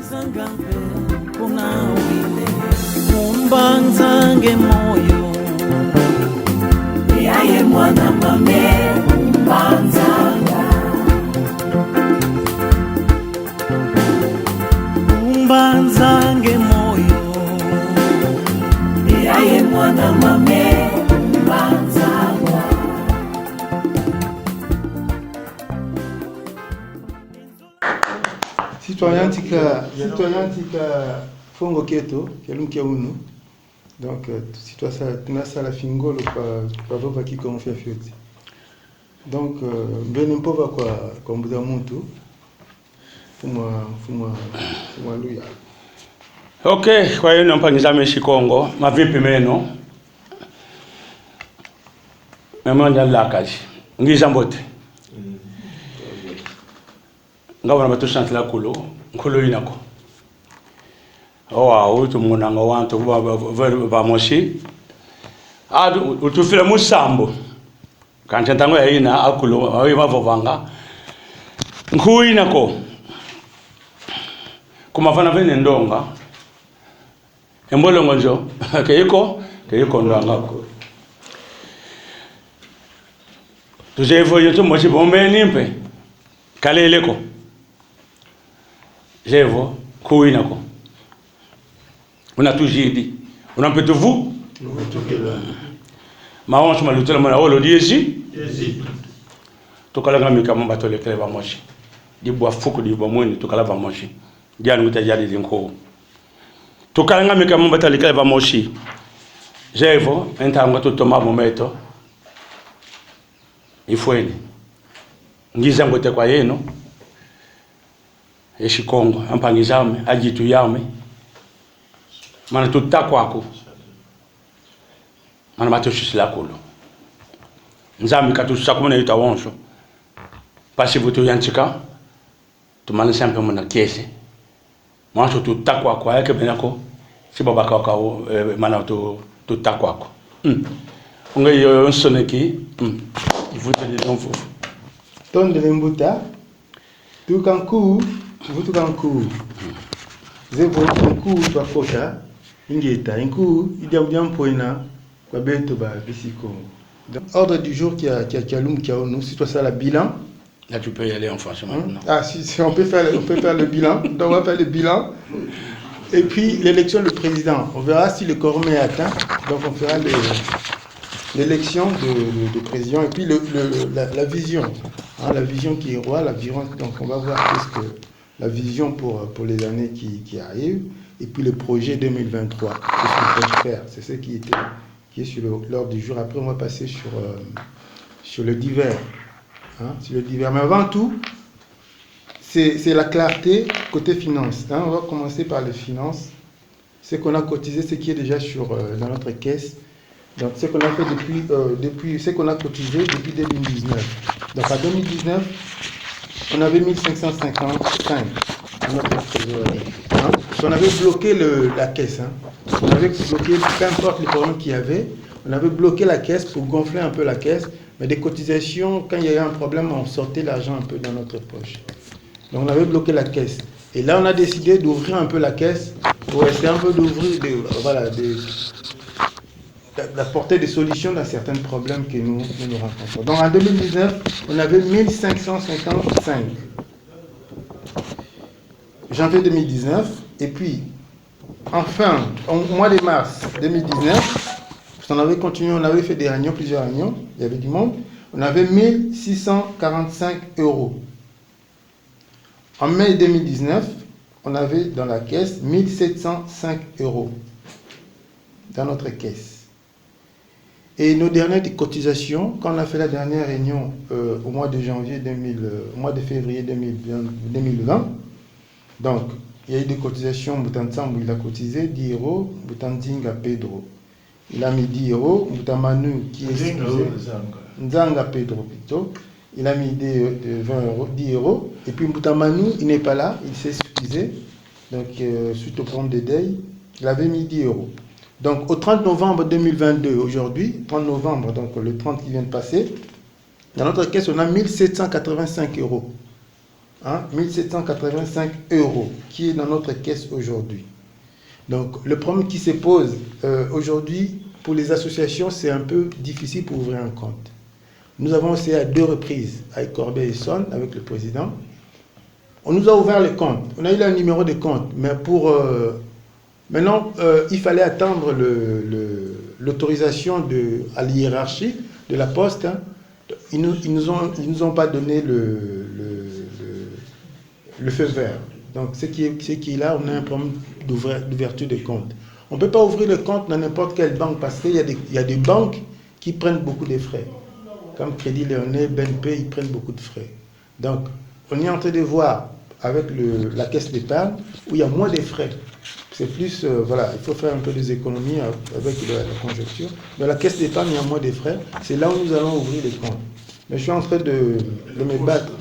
Zangambe kuna wile Mumbanzange moyo Yaye mwana mame Mumbanzanga Mumbanzange moyo Yaye mwana mame Mumbanzanga. Citoyen tika fongo keto kelumkia unu. Donc citoyen tunasala fingolo kwa baba kiko mfia fioti. Donc mbele mpova kwa mbuza muntu fumwa luya. Okay, kwa hiyo nampangiza meshi Kongo, mavipi meno. Memonja lakaji. Ngiza mbote. Ngabona batushanti la kulo inako. Owa utu munanga wantu ba moshi. Adu utufile musambo. Kantango ya ina akulo ayi bavovanga. Nkuu inako. Kumafana vene ndonga. Embolongo njo keiko ndanga ko. Tujevo yoto mochi bombe nimpe. Kaleleko. Jevo kuinako. Una tujidi. Una mpeto vous? Maon chuma lutela mona olo diezi. Tokala ngamika mamba tolekele ba mochi. Dibwa fuku dibwa mwini tokala ba mochi. Dianu mutajadi dinko. Tokala ngamika mamba tolekele ba mochi. Jevo entanga to toma momento. Ifweni. Ngiza ngote kwa yeno. Eshi Kongo ampangizame ajitu yame. Mana tutakwako. Mana matoshishila kulo. Nzami katusha kumuna yuta wonsho. Pasi vutu yanchika. Tumana sempe muna kiese. Mwancho tutakwako ayake benako. Sibabaka wakao mana tutakwako. Unge yonsoneki. Ivuta di donfufu. Ton de l'embuta. Tukanku. Vutukanku. Zevo kanku twa kota. Ingeta. Inku idiampoina. Kwa beto ba bisiko. Ordre du jour qui a nous, si toi ça la bilan. Là tu peux y aller en français maintenant. Ah si on peut faire le bilan. Donc on va faire le bilan. Et puis l'élection du président. On verra si le quorum est atteint. Donc on fera l'élection de président et puis la vision. Hein, la vision qui est roi, la vision. Donc on va voir qu'est-ce que la vision pour les années qui arrivent. Et puis le projet 2023. Qu'est-ce qu'on peut faire? C'est ce qui est sur l'ordre du jour. Après on va passer sur le divers. Hein, sur le divers. Mais avant tout, c'est la clarté côté finance. Hein, on va commencer par les finances. Ce qu'on a cotisé, ce qui est déjà dans notre caisse. Donc ce qu'on a fait depuis ce qu'on a cotisé depuis 2019. Donc en 2019, on avait 1555 dans notre trésorerie. Hein? On avait bloqué la caisse. Hein? On avait bloqué, peu importe les problèmes qu'il y avait, on avait bloqué la caisse pour gonfler un peu la caisse. Mais des cotisations, quand il y avait un problème, on sortait l'argent un peu dans notre poche. Donc on avait bloqué la caisse. Et là, on a décidé d'ouvrir un peu la caisse pour essayer un peu d'apporter des solutions dans certains problèmes que nous rencontrons. Donc en 2019, on avait 1555. Janvier 2019, et puis enfin, au mois de mars 2019, on avait continué, on avait fait des réunions, plusieurs réunions, il y avait du monde, on avait 1645 euros. En mai 2019, on avait dans la caisse 1705 euros dans notre caisse. Et nos dernières cotisations, quand on a fait la dernière réunion au mois de février 2020, donc il y a eu des cotisations, Moutansambu il a cotisé 10 euros, Moutandinga Pedro il a mis 10 euros, Moutamanu qui est excusé, Nzanga Pedro plutôt, il a mis 10 euros, et puis Moutamanu il n'est pas là, il s'est excusé, donc suite au problème de deuil, il avait mis 10 euros. Donc au 30 novembre 2022, aujourd'hui, 30 novembre, donc le 30 qui vient de passer, dans notre caisse on a 1785 euros. 1785 € qui est dans notre caisse aujourd'hui. Donc le problème qui se pose aujourd'hui pour les associations, c'est un peu difficile pour ouvrir un compte. Nous avons essayé à 2 reprises avec Corbeil-Essonnes, avec le président. On nous a ouvert le compte. On a eu un numéro de compte, mais pour maintenant, il fallait attendre l'autorisation à l'hiérarchie de la Poste. Hein. Ils nous ont pas donné le feu vert. Donc, ce qui est là, on a un problème d'ouverture de compte. On ne peut pas ouvrir le compte dans n'importe quelle banque parce qu'il y a des banques qui prennent beaucoup de frais. Comme Crédit Lyonnais, BNP, ils prennent beaucoup de frais. Donc, on est en train de voir avec la caisse d'épargne où il y a moins de frais. C'est plus, voilà, il faut faire un peu des économies avec la conjoncture. Dans la caisse d'épargne, il y a moins de frais. C'est là où nous allons ouvrir les comptes. Mais je suis en train de me battre.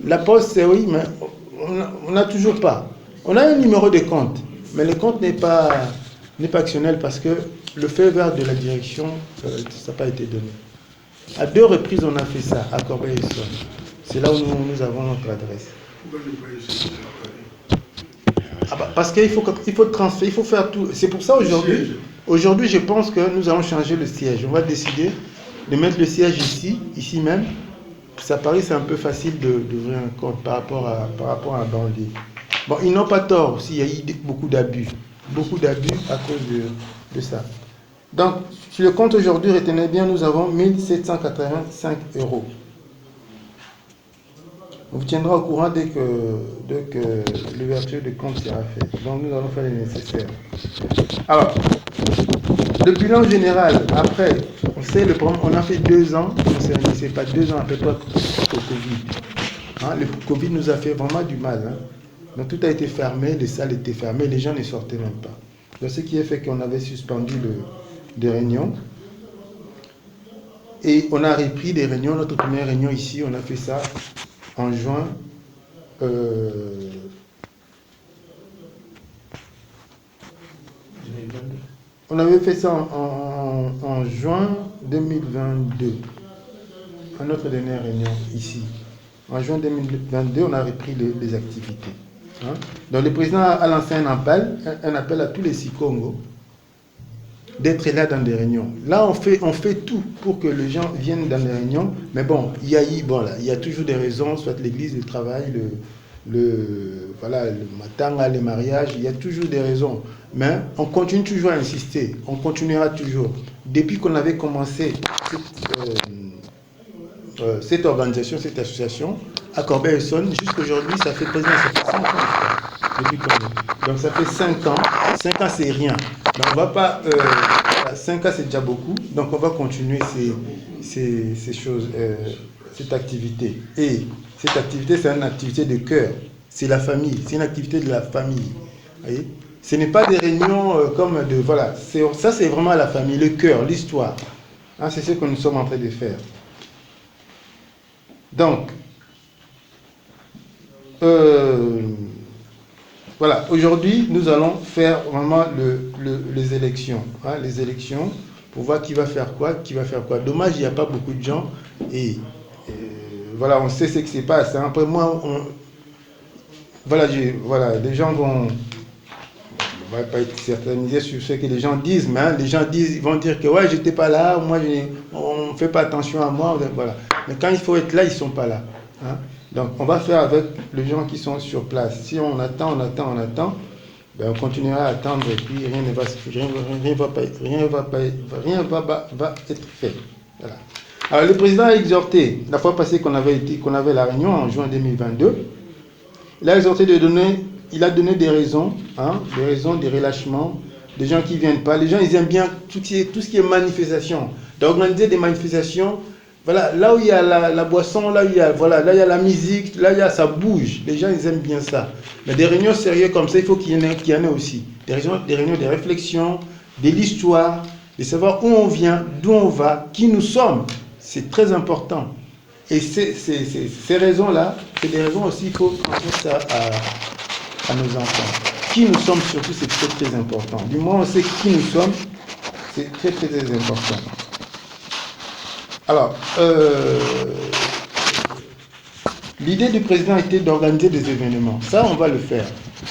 La Poste, c'est oui, mais on n'a toujours pas. On a un numéro de compte, mais le compte n'est pas actionnel parce que le feu vert de la direction, ça n'a pas été donné. À 2 reprises, on a fait ça, à Corbeil-Essonnes. C'est là où nous avons notre adresse. Parce qu'il faut transférer, il faut faire tout. C'est pour ça aujourd'hui, je pense que nous allons changer le siège. On va décider de mettre le siège ici même. Ça paraît c'est un peu facile d'ouvrir un compte par rapport à un banlieu. Bon, ils n'ont pas tort aussi, il y a eu beaucoup d'abus à cause de ça. Donc, sur le compte aujourd'hui, retenez bien, nous avons 1785 €. On vous tiendra au courant dès que l'ouverture du compte sera faite. Donc, nous allons faire le nécessaire. Alors, le bilan général, après, on sait le problème, on a fait 2 ans, c'est pas 2 ans à peu près au Covid. Le Covid nous a fait vraiment du mal. Donc, tout a été fermé, les salles étaient fermées, les gens ne sortaient même pas. Donc, ce qui a fait qu'on avait suspendu des réunions. Et on a repris des réunions, notre première réunion ici, on a fait ça en juin. On avait fait ça en juin 2022, à notre dernière réunion ici. En juin 2022, on a repris les activités. Donc le président a lancé un appel à tous les Sikongo d'être là dans des réunions. Là, on fait tout pour que les gens viennent dans les réunions, mais bon, il y a toujours des raisons, soit l'église, le travail, le matanga, les mariages, il y a toujours des raisons. Mais on continue toujours à insister, on continuera toujours. Depuis qu'on avait commencé cette organisation, cette association, à Corbeil-Essonnes, jusqu'aujourd'hui, ça fait 5 ans. Depuis qu'on est. Donc ça fait 5 ans. 5 ans, c'est rien. Donc on va pas... 5 ans, c'est déjà beaucoup. Donc on va continuer ces choses, cette activité. Et cette activité, c'est une activité de cœur. C'est la famille. C'est une activité de la famille. Vous voyez? Ce n'est pas des réunions comme de... Voilà. Ça, c'est vraiment la famille, le cœur, l'histoire. C'est ce que nous sommes en train de faire. Donc, voilà, aujourd'hui, nous allons faire vraiment les élections. Les élections pour voir qui va faire quoi. Dommage, il n'y a pas beaucoup de gens. Et voilà, on sait ce qui se passe. Après moi, les gens vont... On ne va pas être certainisé sur ce que les gens disent, mais les gens ils vont dire que ouais, j'étais pas là, on ne fait pas attention à moi. Voilà. Mais quand il faut être là, ils ne sont pas là. Donc, on va faire avec les gens qui sont sur place. Si on attend, ben on continuera à attendre et puis rien va être fait. Voilà. Alors, le président a exhorté, la fois passée qu'on avait la réunion en juin 2022, il a exhorté il a donné des raisons, des relâchements, des gens qui ne viennent pas. Les gens, ils aiment bien tout ce qui est manifestation, d'organiser des manifestations. Voilà, là où il y a la boisson, là où il y a la musique, ça bouge. Les gens, ils aiment bien ça. Mais des réunions sérieuses comme ça, il faut qu'il y en ait aussi. Des réunions de réflexion, de l'histoire, de savoir où on vient, d'où on va, qui nous sommes. C'est très important. Et ces raisons-là, c'est des raisons aussi, il faut transmettre ça à nos enfants. Qui nous sommes surtout, c'est très très important. Du moins, on sait qui nous sommes, c'est très très très important. Alors, L'idée du président était d'organiser des événements. Ça, on va le faire.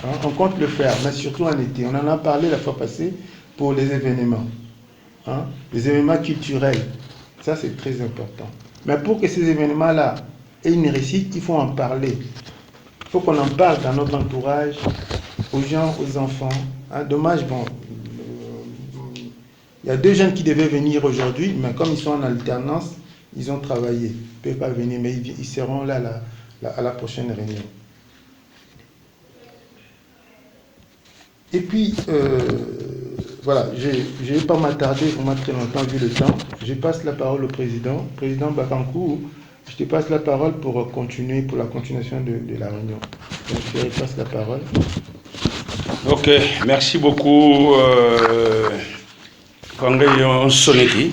Hein, on compte le faire, mais surtout en été. On en a parlé la fois passée pour les événements. Hein, les événements culturels. Ça, c'est très important. Mais pour que ces événements-là aient une réussite, il faut en parler. Il faut qu'on en parle dans notre entourage, aux gens, aux enfants. Hein, dommage, bon, il y a 2 jeunes qui devaient venir aujourd'hui, mais comme ils sont en alternance, ils ont travaillé. Ils ne peuvent pas venir, mais ils seront là à la prochaine réunion. Et puis, voilà, je ne vais pas m'attarder vraiment très longtemps vu le temps. Je passe la parole au président. Président Bakankou, je te passe la parole pour continuer, pour la continuation de la réunion. Donc, je te passe la parole. Ok, merci beaucoup, Kangé Soneki.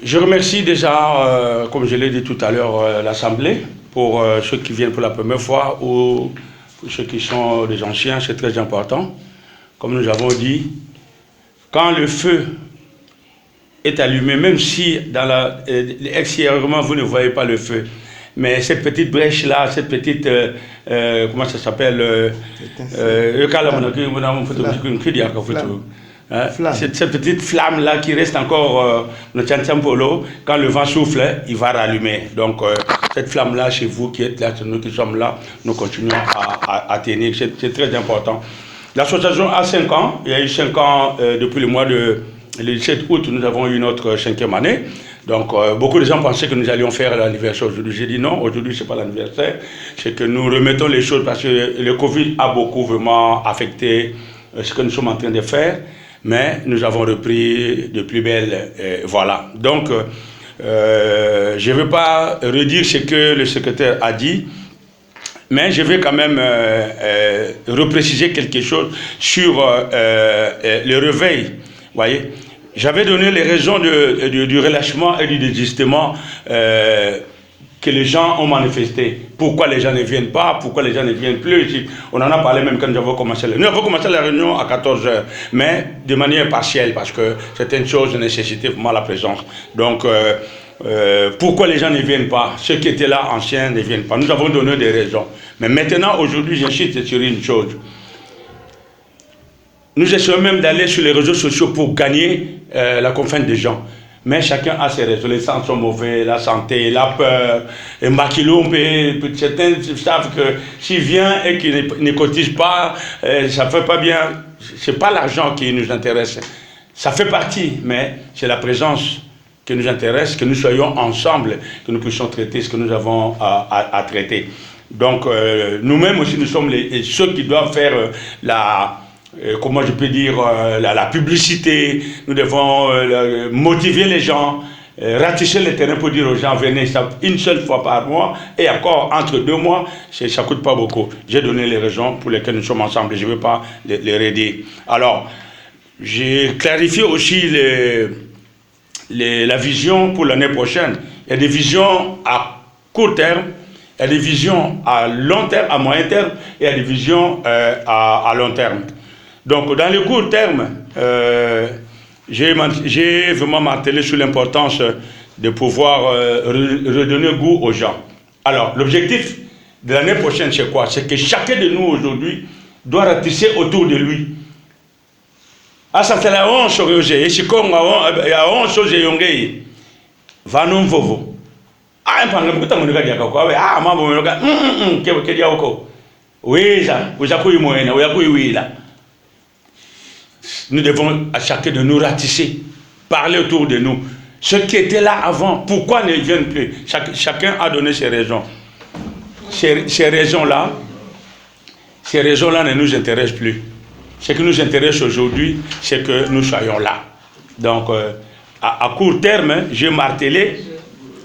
Je remercie déjà, comme je l'ai dit tout à l'heure, l'Assemblée pour ceux qui viennent pour la première fois ou pour ceux qui sont des anciens, c'est très important. Comme nous avons dit, quand le feu est allumé, même si extérieurement vous ne voyez pas le feu, mais cette petite brèche-là, cette petite, comment ça s'appelle, cette petite flamme-là qui reste encore dans Tchantiampolo, quand le vent souffle, il va rallumer. Donc, cette flamme-là, chez vous qui êtes là, nous qui sommes là, nous continuons à tenir. C'est très important. L'association a 5 ans. Il y a eu 5 ans depuis le mois de le 17 août, nous avons eu notre 5e année. Donc, beaucoup de gens pensaient que nous allions faire l'anniversaire aujourd'hui. J'ai dit non, aujourd'hui, ce n'est pas l'anniversaire. C'est que nous remettons les choses parce que le Covid a beaucoup vraiment affecté ce que nous sommes en train de faire. Mais nous avons repris de plus belle. Voilà. Donc, je ne vais pas redire ce que le secrétaire a dit, mais je vais quand même repréciser quelque chose sur le réveil. Voyez, j'avais donné les raisons du relâchement et du désistement que les gens ont manifesté. Pourquoi les gens ne viennent pas, pourquoi les gens ne viennent plus ici. On en a parlé même quand nous avons commencé. Nous avons commencé la réunion à 14 h, mais de manière partielle, parce que certaines choses nécessitaient vraiment la présence. Donc, pourquoi les gens ne viennent pas? Ceux qui étaient là anciens ne viennent pas. Nous avons donné des raisons. Mais maintenant, aujourd'hui, j'insiste sur une chose. Nous essayons même d'aller sur les réseaux sociaux pour gagner la confiance des gens. Mais chacun a ses raisons. Les sens sont mauvais, la santé, la peur, et Makilombe, certains savent que s'il vient et qu'il ne cotise pas, ça ne fait pas bien. Ce n'est pas l'argent qui nous intéresse. Ça fait partie, mais c'est la présence qui nous intéresse, que nous soyons ensemble, que nous puissions traiter ce que nous avons à traiter. Donc, nous-mêmes aussi, nous sommes ceux qui doivent faire comment je peux dire, la publicité. Nous devons motiver les gens, ratisser le terrain pour dire aux gens, venez une seule fois par mois, et encore entre 2 mois, ça ne coûte pas beaucoup. J'ai donné les raisons pour lesquelles nous sommes ensemble, je ne veux pas les redire. Alors, j'ai clarifié aussi la vision pour l'année prochaine. Il y a des visions à court terme, il y a des visions à long terme, à moyen terme, et il y a des visions à long terme. Donc, dans le court terme, j'ai vraiment martelé sur l'importance de pouvoir redonner goût aux gens. Alors, l'objectif de l'année prochaine, c'est quoi? C'est que chacun de nous, aujourd'hui, doit ratisser autour de lui. Ah, ça c'est la honte, et si comme la honte, c'est va non vovo. Ah, un peu de temps, on regarde quoi? Ah, maman, on regarde. Qu'est-ce qu'il y a encore? Oui, ça, vous avez eu moyen, vous avez eu là. Nous devons à chacun de nous ratisser, parler autour de nous. Ceux qui étaient là avant, pourquoi ne viennent plus? Chacun a donné ses raisons. Ces raisons-là ne nous intéressent plus. Ce qui nous intéresse aujourd'hui, c'est que nous soyons là. Donc, à court terme, j'ai martelé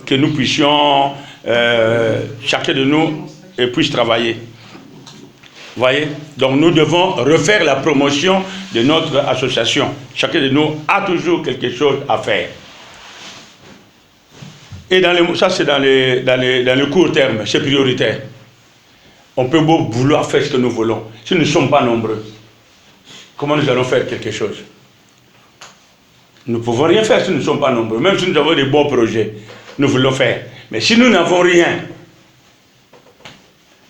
que nous puissions, chacun de nous puisse travailler. Voyez? Donc nous devons refaire la promotion de notre association. Chacun de nous a toujours quelque chose à faire. Et ça c'est dans le court terme, c'est prioritaire. On peut vouloir faire ce que nous voulons. Si nous ne sommes pas nombreux, comment nous allons faire quelque chose? Nous ne pouvons rien faire si nous ne sommes pas nombreux. Même si nous avons des bons projets, nous voulons faire. Mais si nous n'avons rien,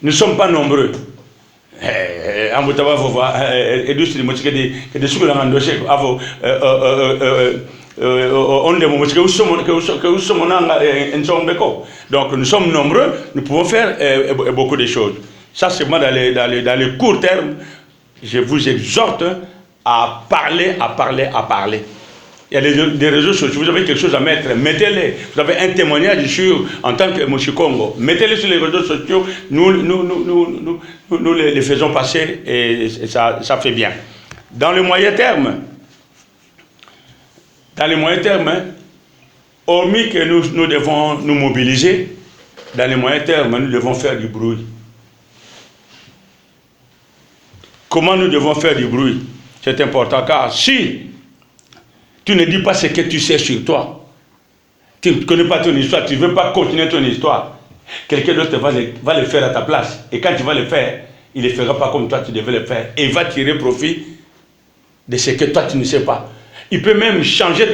Nous ne sommes pas nombreux. On ne donc nous sommes nombreux, nous pouvons faire beaucoup de choses. Ça, c'est moi dans les courts termes. Je vous exhorte à parler. Il y a des réseaux sociaux, vous avez quelque chose à mettre, mettez-les. Vous avez un témoignage sur, en tant que Monsieur Congo, mettez-les sur les réseaux sociaux, nous les faisons passer et ça fait bien. Dans le moyen terme, hormis que nous devons nous mobiliser, dans le moyen terme, nous devons faire du bruit. Comment nous devons faire du bruit? C'est important, car si tu ne dis pas ce que tu sais sur toi, tu ne connais pas ton histoire, tu ne veux pas continuer ton histoire, quelqu'un d'autre va le faire à ta place. Et quand tu vas le faire, il ne le fera pas comme toi tu devais le faire. Et il va tirer profit de ce que toi tu ne sais pas. Il peut même changer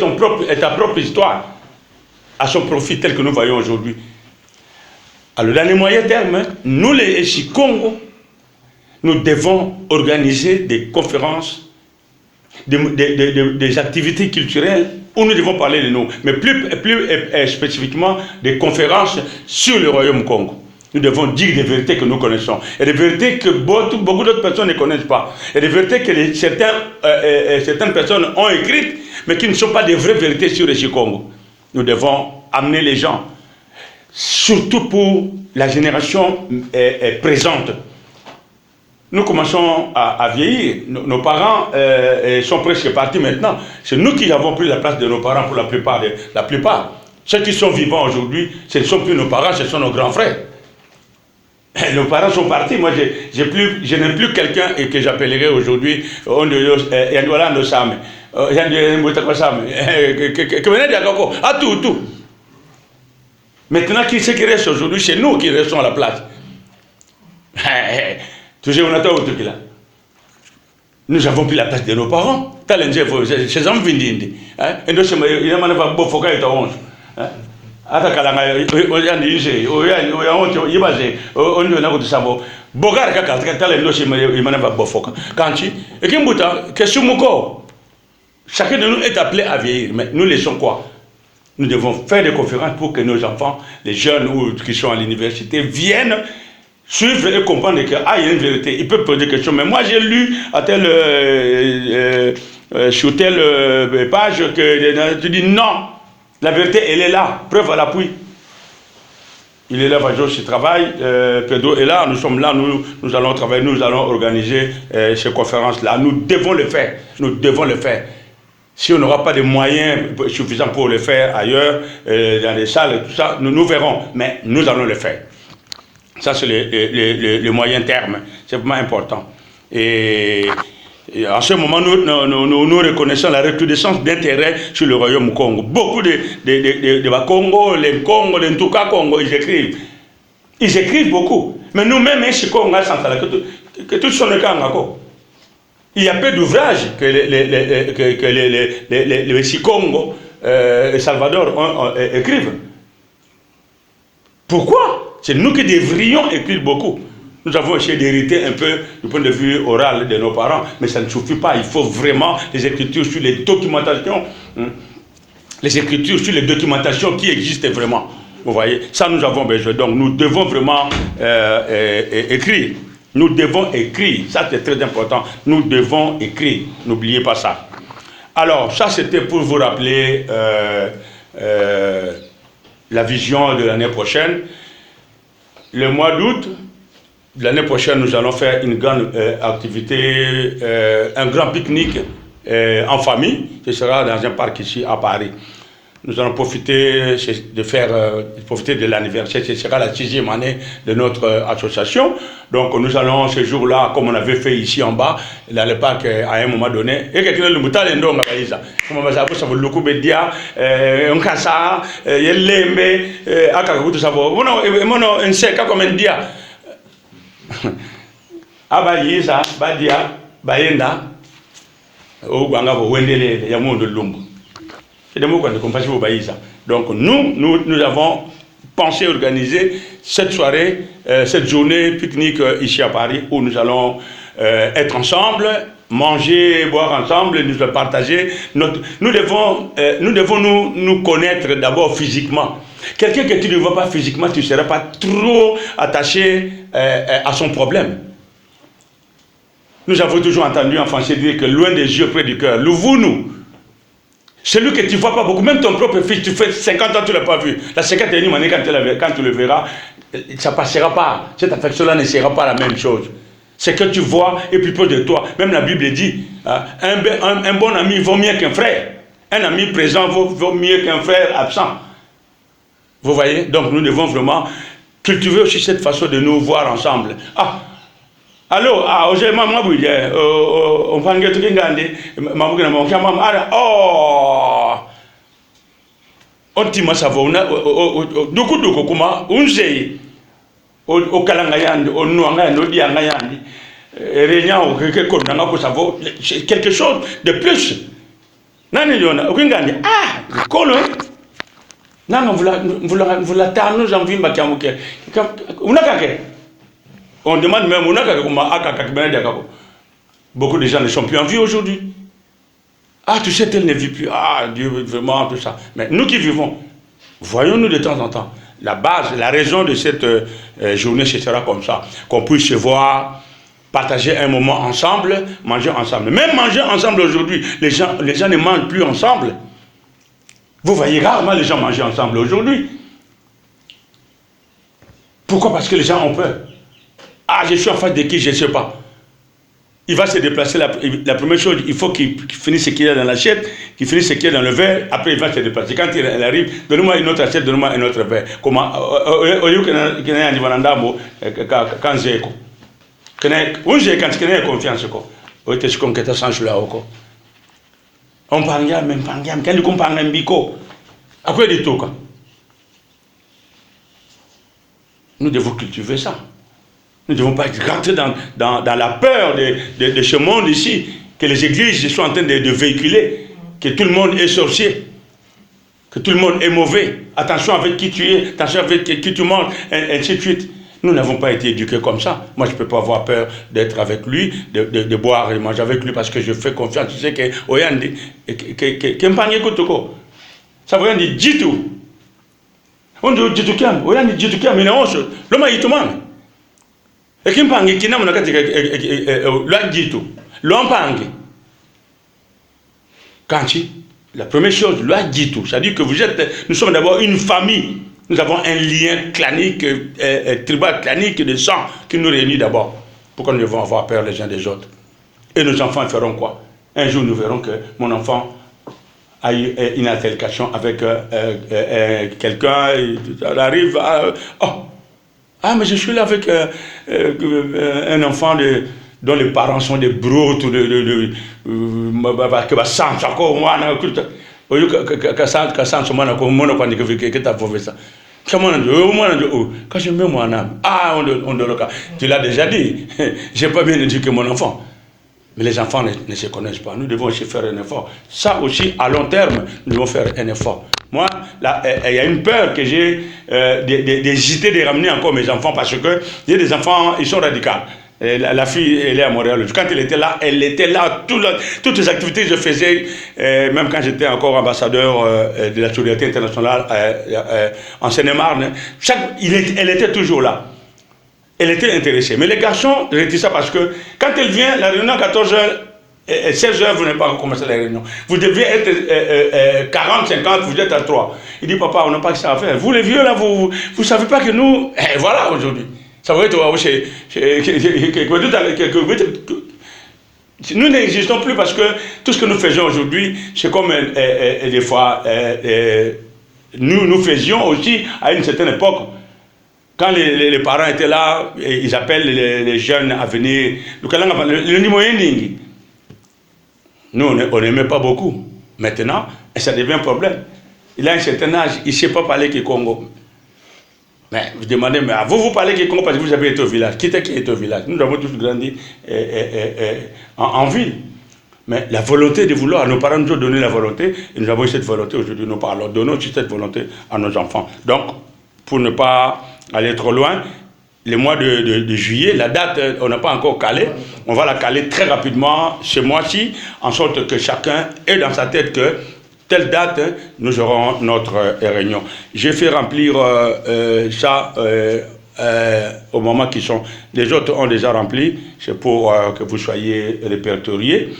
ta propre histoire à son profit, tel que nous voyons aujourd'hui. Alors dans les moyens termes, nous les Congo, nous devons organiser des conférences, des activités culturelles où nous devons parler de nous, mais plus spécifiquement des conférences sur le Royaume Congo. Nous devons dire des vérités que nous connaissons, et des vérités que beaucoup d'autres personnes ne connaissent pas, et des vérités que certaines personnes ont écrites, mais qui ne sont pas des vraies vérités sur le Congo. Nous devons amener les gens, surtout pour la génération présente. Nous commençons à vieillir. Nos parents sont presque partis maintenant. C'est nous qui avons pris la place de nos parents pour la plupart. Ceux qui sont vivants aujourd'hui, ce ne sont plus nos parents, ce sont nos grands frères. Nos parents sont partis. Moi, je n'ai plus quelqu'un que j'appellerai aujourd'hui maintenant, ce qui reste aujourd'hui, c'est nous qui restons à la place. Nous avons pris la place de nos parents. Ces hommes viennent. Chacun de nous est appelé à vieillir. Mais nous laissons quoi? Nous devons faire des conférences pour que nos enfants, les jeunes ou qui sont à l'université, viennent suivre et comprendre qu'il y a une vérité. Ils peuvent poser des questions. Mais moi, j'ai lu sur telle page que tu dis non. La vérité, elle est là. Preuve à l'appui. Il est là, Vajos, il travaille. Pedro est là. Nous sommes là. Nous allons travailler. Nous allons organiser ces conférences-là. Nous devons le faire. Nous devons le faire. Si on n'aura pas de moyens suffisants pour le faire ailleurs, dans les salles, tout ça, nous verrons. Mais nous allons le faire. Ça, c'est le moyen terme. C'est vraiment important. Et en ce moment, nous reconnaissons la recrudescence d'intérêt sur le Royaume Congo. Beaucoup de Congo, les Congo, les Ntuka Congo, ils écrivent. Ils écrivent beaucoup. Mais nous-mêmes, chez Congo, que tout son Congo. Il y a peu d'ouvrages que les Congo et Salvador écrivent. Pourquoi? C'est nous qui devrions écrire beaucoup. Nous avons essayé d'hériter un peu du point de vue oral de nos parents, mais ça ne suffit pas. Il faut vraiment des écritures sur les documentations, les écritures sur les documentations qui existent vraiment. Vous voyez, ça nous avons besoin. Donc nous devons vraiment écrire. Nous devons écrire. Ça c'est très important. Nous devons écrire. N'oubliez pas ça. Alors ça c'était pour vous rappeler la vision de l'année prochaine. Le mois d'août, l'année prochaine, nous allons faire une grande activité, un grand pique-nique en famille. Ce sera dans un parc ici à Paris. Nous allons profiter de l'anniversaire. Ce sera la 6e année de notre association. Donc nous allons ce jour-là, comme on avait fait ici en bas, dans le parc à un moment donné. Et quelqu'un le moutal et non Gaïsa. Comme on va ça vous le couper dia, on kasa, yelembe, akakutu savo. Mono un sec comme un dia. Abayiza, badia, bayenda. Au banga vo wendele ya mondo lumbu. C'est des mots qu'on ne comprend pas. Donc nous avons pensé organiser cette soirée, cette journée pique-nique ici à Paris, où nous allons être ensemble, manger, boire ensemble, nous partager. Nous devons nous connaître d'abord physiquement. Quelqu'un que tu ne vois pas physiquement, tu ne seras pas trop attaché à son problème. Nous avons toujours entendu en français dire que loin des yeux, près du cœur. Louvre-nous. Celui que tu ne vois pas beaucoup, même ton propre fils, tu fais 50 ans, tu ne l'as pas vu. La 51e année, quand tu le verras, ça ne passera pas. Cette affection-là ne sera pas la même chose. C'est que tu vois et plus proche de toi. Même la Bible dit, un bon ami vaut mieux qu'un frère. Un ami présent vaut mieux qu'un frère absent. Vous voyez? Donc nous devons vraiment cultiver aussi cette façon de nous voir ensemble. Allô, aujourd'hui, maman, on va aller tout on t'ima ça va, duku kuma, unzei, au kalangayandi, au nouangayandi, au diangayandi, réunion, quelque chose de plus. Nani yona, au kingandi, kolo, non, vous la tarnez, j'en vis ma kamuke. On demande même, beaucoup de gens ne sont plus en vie aujourd'hui. Tu sais, elle ne vit plus. Dieu, vraiment, tout ça. Mais nous qui vivons, voyons-nous de temps en temps. La base, la raison de cette journée, ce sera comme ça. Qu'on puisse se voir, partager un moment ensemble, manger ensemble. Même manger ensemble aujourd'hui, les gens ne mangent plus ensemble. Vous voyez rarement les gens manger ensemble aujourd'hui. Pourquoi? Parce que les gens ont peur. Je suis en face de qui, je ne sais pas. Il va se déplacer, la première chose, il faut qu'il finisse ce qu'il y a dans l'assiette, qu'il finisse ce qu'il y a dans le verre, après il va se déplacer. Quand il arrive, donne-moi une autre assiette, donne-moi un autre verre. Comment? Au lieu qu'il y ait un divanandamo, quand j'ai écho. Quand il y a confiance, on était sur le sens là. On parle même pas, quand il comprend un bico, après il dit tout. Nous devons cultiver ça. Nous ne devons pas rentrer dans la peur de ce monde ici, que les églises sont en train de véhiculer, que tout le monde est sorcier, que tout le monde est mauvais. Attention avec qui tu es, attention avec qui tu manges, et ainsi de suite. Nous n'avons pas été éduqués comme ça. Moi, je ne peux pas avoir peur d'être avec lui, de boire et manger avec lui parce que je fais confiance. Tu sais que Oyandi, ça veut dire Jitu. On dit Jitu Kiam, Oyandi Jitu Kiam, il est honte. L'homme a été man. Et qui m'pangue qui n'a pas dit tout. L'empangue. Kanchi, la première chose, l'a dit tout. C'est-à-dire que nous sommes d'abord une famille. Nous avons un lien clanique, tribal clanique de sang qui nous réunit d'abord. Pourquoi nous devons avoir peur les uns des autres? Et nos enfants feront quoi? Un jour, nous verrons que mon enfant a eu une altercation avec quelqu'un. Il arrive à... mais je suis là avec un enfant dont les parents sont des broutes, quand je mets mon âme, tu l'as déjà dit, j'ai pas bien éduqué mon enfant. Mais les enfants ne se connaissent pas. Nous devons aussi faire un effort. Ça aussi, à long terme, nous devons faire un effort. Moi, il y a une peur que j'ai d'hésiter de ramener encore mes enfants parce que il y a des enfants, ils sont radicaux. La fille, elle est à Montréal. Quand elle était là. Toutes les activités que je faisais, même quand j'étais encore ambassadeur de la solidarité internationale en Seine-et-Marne, elle était toujours là. Elle était intéressée. Mais les garçons réticents parce que quand elle vient, la réunion à 14h, 16h, vous n'avez pas commencé la réunion. Vous deviez être 40, 50, vous êtes à 3. Il dit, papa, on n'a pas que ça à faire. Vous les vieux là, vous ne savez pas que nous, voilà aujourd'hui. Ça va être, nous n'existons plus parce que tout ce que nous faisons aujourd'hui, c'est comme des fois, nous faisions aussi à une certaine époque. Quand les parents étaient là, ils appellent les jeunes à venir. Nous, on n'aimait pas beaucoup. Maintenant, ça devient un problème. Il a un certain âge, il ne sait pas parler Kikongo. Mais vous demandez, mais vous parlez Kikongo parce que vous avez été au village. Qui est au village? Nous avons tous grandi en ville. Mais la volonté de vouloir, nos parents nous ont donné la volonté, et nous avons eu cette volonté aujourd'hui, nous parlons, donnons cette volonté à nos enfants. Donc, pour ne pas aller trop loin, le mois de juillet, la date, on n'a pas encore calé. On va la caler très rapidement ce mois-ci, en sorte que chacun ait dans sa tête que telle date, nous aurons notre réunion. J'ai fait remplir ça au moment qui sont... Les autres ont déjà rempli, c'est pour que vous soyez répertoriés.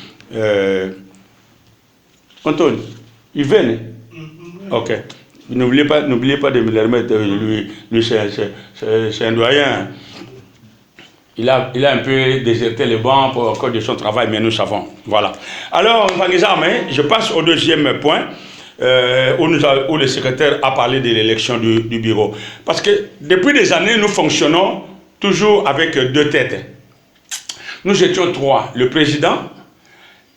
Antoine, ils viennent? Ok. N'oubliez pas de me les remettre. Lui c'est un doyen. Il a un peu déserté les bancs pour encore de son travail, mais nous savons. Voilà. Alors, je passe au deuxième point, où le secrétaire a parlé de l'élection du bureau. Parce que depuis des années, nous fonctionnons toujours avec deux têtes. Nous étions trois, le président,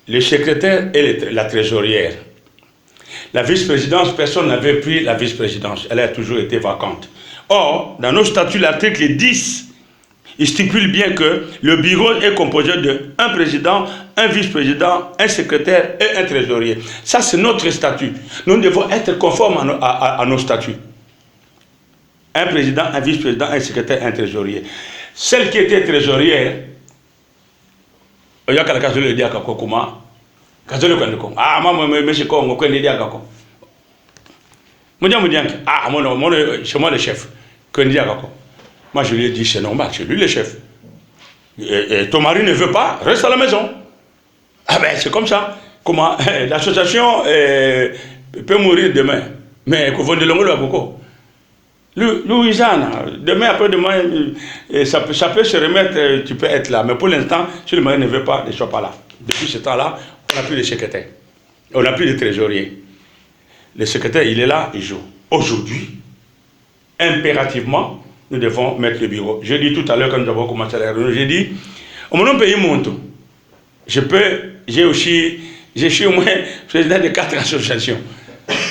le secrétaire et la trésorière. La vice-présidence, personne n'avait pris la vice-présidence. Elle a toujours été vacante. Or, dans nos statuts, l'article 10, il stipule bien que le bureau est composé d'un président, un vice-président, un secrétaire et un trésorier. Ça, c'est notre statut. Nous devons être conformes à nos statuts. Un président, un vice-président, un secrétaire, un trésorier. Celle qui était trésorière, il y a quelqu'un qui le dit à Kakokuma. Ah, maman, monsieur Kongo, quoi, il dit à Kako. Ah, c'est moi le chef. Moi, je lui ai dit, c'est normal, c'est lui le chef. Et ton mari ne veut pas, reste à la maison. Ah ben, c'est comme ça. Comment l'association peut mourir demain. Mais qu'on va de l'angle à beaucoup. Louisana, demain, après-demain, ça peut se remettre, tu peux être là. Mais pour l'instant, si le mari ne veut pas, ne sois pas là. Depuis ce temps-là, on n'a plus de secrétaire. On n'a plus de trésorier. Le secrétaire, il est là, il joue. Aujourd'hui, impérativement, nous devons mettre le bureau. J'ai dit tout à l'heure, quand nous avons commencé la réunion, j'ai dit, au moment pays monte, je suis au moins président de 4 associations.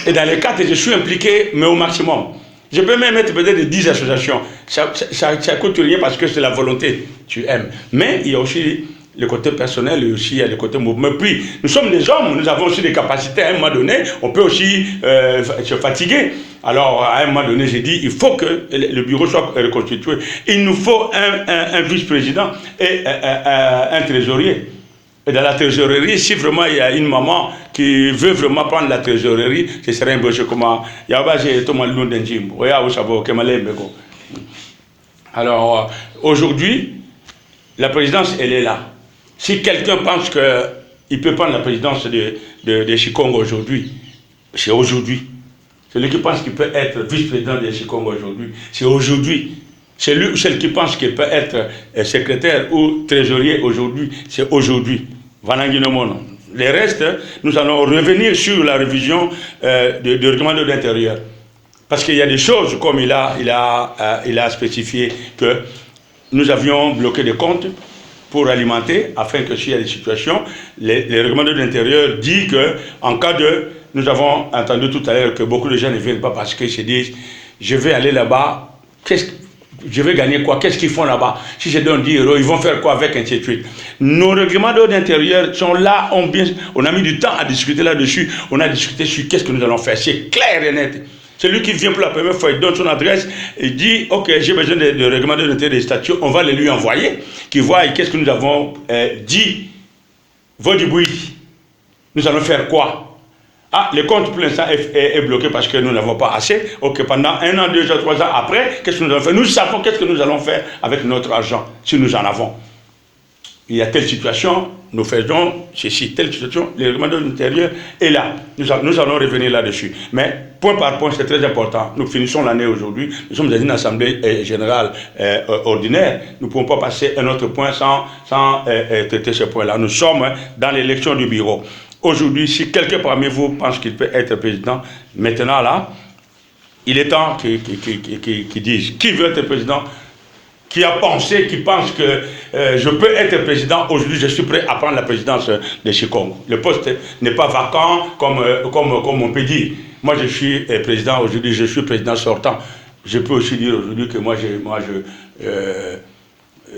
Et dans les 4, je suis impliqué, mais au maximum. Je peux même mettre peut-être 10 associations. Ça ne coûte rien parce que c'est la volonté, tu aimes. Mais il y a aussi le côté personnel et aussi il y a le côté mouvement. Puis, nous sommes des hommes, nous avons aussi des capacités. À un moment donné, on peut aussi se fatiguer. Alors, à un moment donné, j'ai dit, il faut que le bureau soit reconstitué. Il nous faut un vice-président et un trésorier. Et dans la trésorerie, si vraiment il y a une maman qui veut vraiment prendre la trésorerie, ce serait un peu comme alors, aujourd'hui, la présidence, elle est là. Si quelqu'un pense qu'il peut prendre la présidence de Chikongo aujourd'hui, c'est aujourd'hui. Celui qui pense qu'il peut être vice-président de Chikongo aujourd'hui, c'est aujourd'hui. Celui ou celle qui pense qu'il peut être secrétaire ou trésorier aujourd'hui, c'est aujourd'hui. Les restes, nous allons revenir sur la révision du règlement de l'intérieur. Parce qu'il y a des choses, comme il a spécifié, que nous avions bloqué des comptes pour alimenter, afin que s'il y a des situations, le règlement de l'intérieur dit qu'en cas de... Nous avons entendu tout à l'heure que beaucoup de gens ne viennent pas parce qu'ils se disent, je vais aller là-bas, je vais gagner quoi? Qu'est-ce qu'ils font là-bas? Si je donne 10 euros, ils vont faire quoi avec, ainsi de suite. Nos règlements d'ordre intérieur sont là, on a mis du temps à discuter là-dessus, on a discuté sur qu'est-ce que nous allons faire. C'est clair et net. Celui qui vient pour la première fois, il donne son adresse, il dit, ok, j'ai besoin de règlements d'ordre intérieur des statuts, on va les lui envoyer, qu'il voit qu'est-ce que nous avons dit. Vodibouï, nous allons faire quoi? Ah, le compte pour l'instant est bloqué parce que nous n'avons pas assez. Ok, pendant 1 an, 2 ans, 3 ans après, qu'est-ce que nous allons faire? Nous savons qu'est-ce que nous allons faire avec notre argent, si nous en avons. Il y a telle situation, nous faisons ceci, telle situation, le règlement de l'intérieur est là. Nous allons revenir là-dessus. Mais point par point, c'est très important. Nous finissons l'année aujourd'hui. Nous sommes dans une assemblée générale ordinaire. Nous ne pouvons pas passer un autre point sans traiter ce point-là. Nous sommes dans l'élection du bureau. Aujourd'hui, si quelqu'un parmi vous pense qu'il peut être président, maintenant là, il est temps qu'il dise qui veut être président, qui a pensé, qui pense que je peux être président. Aujourd'hui, je suis prêt à prendre la présidence de Chikongo. Le poste n'est pas vacant comme on peut dire. Moi, je suis président aujourd'hui, je suis président sortant. Je peux aussi dire aujourd'hui que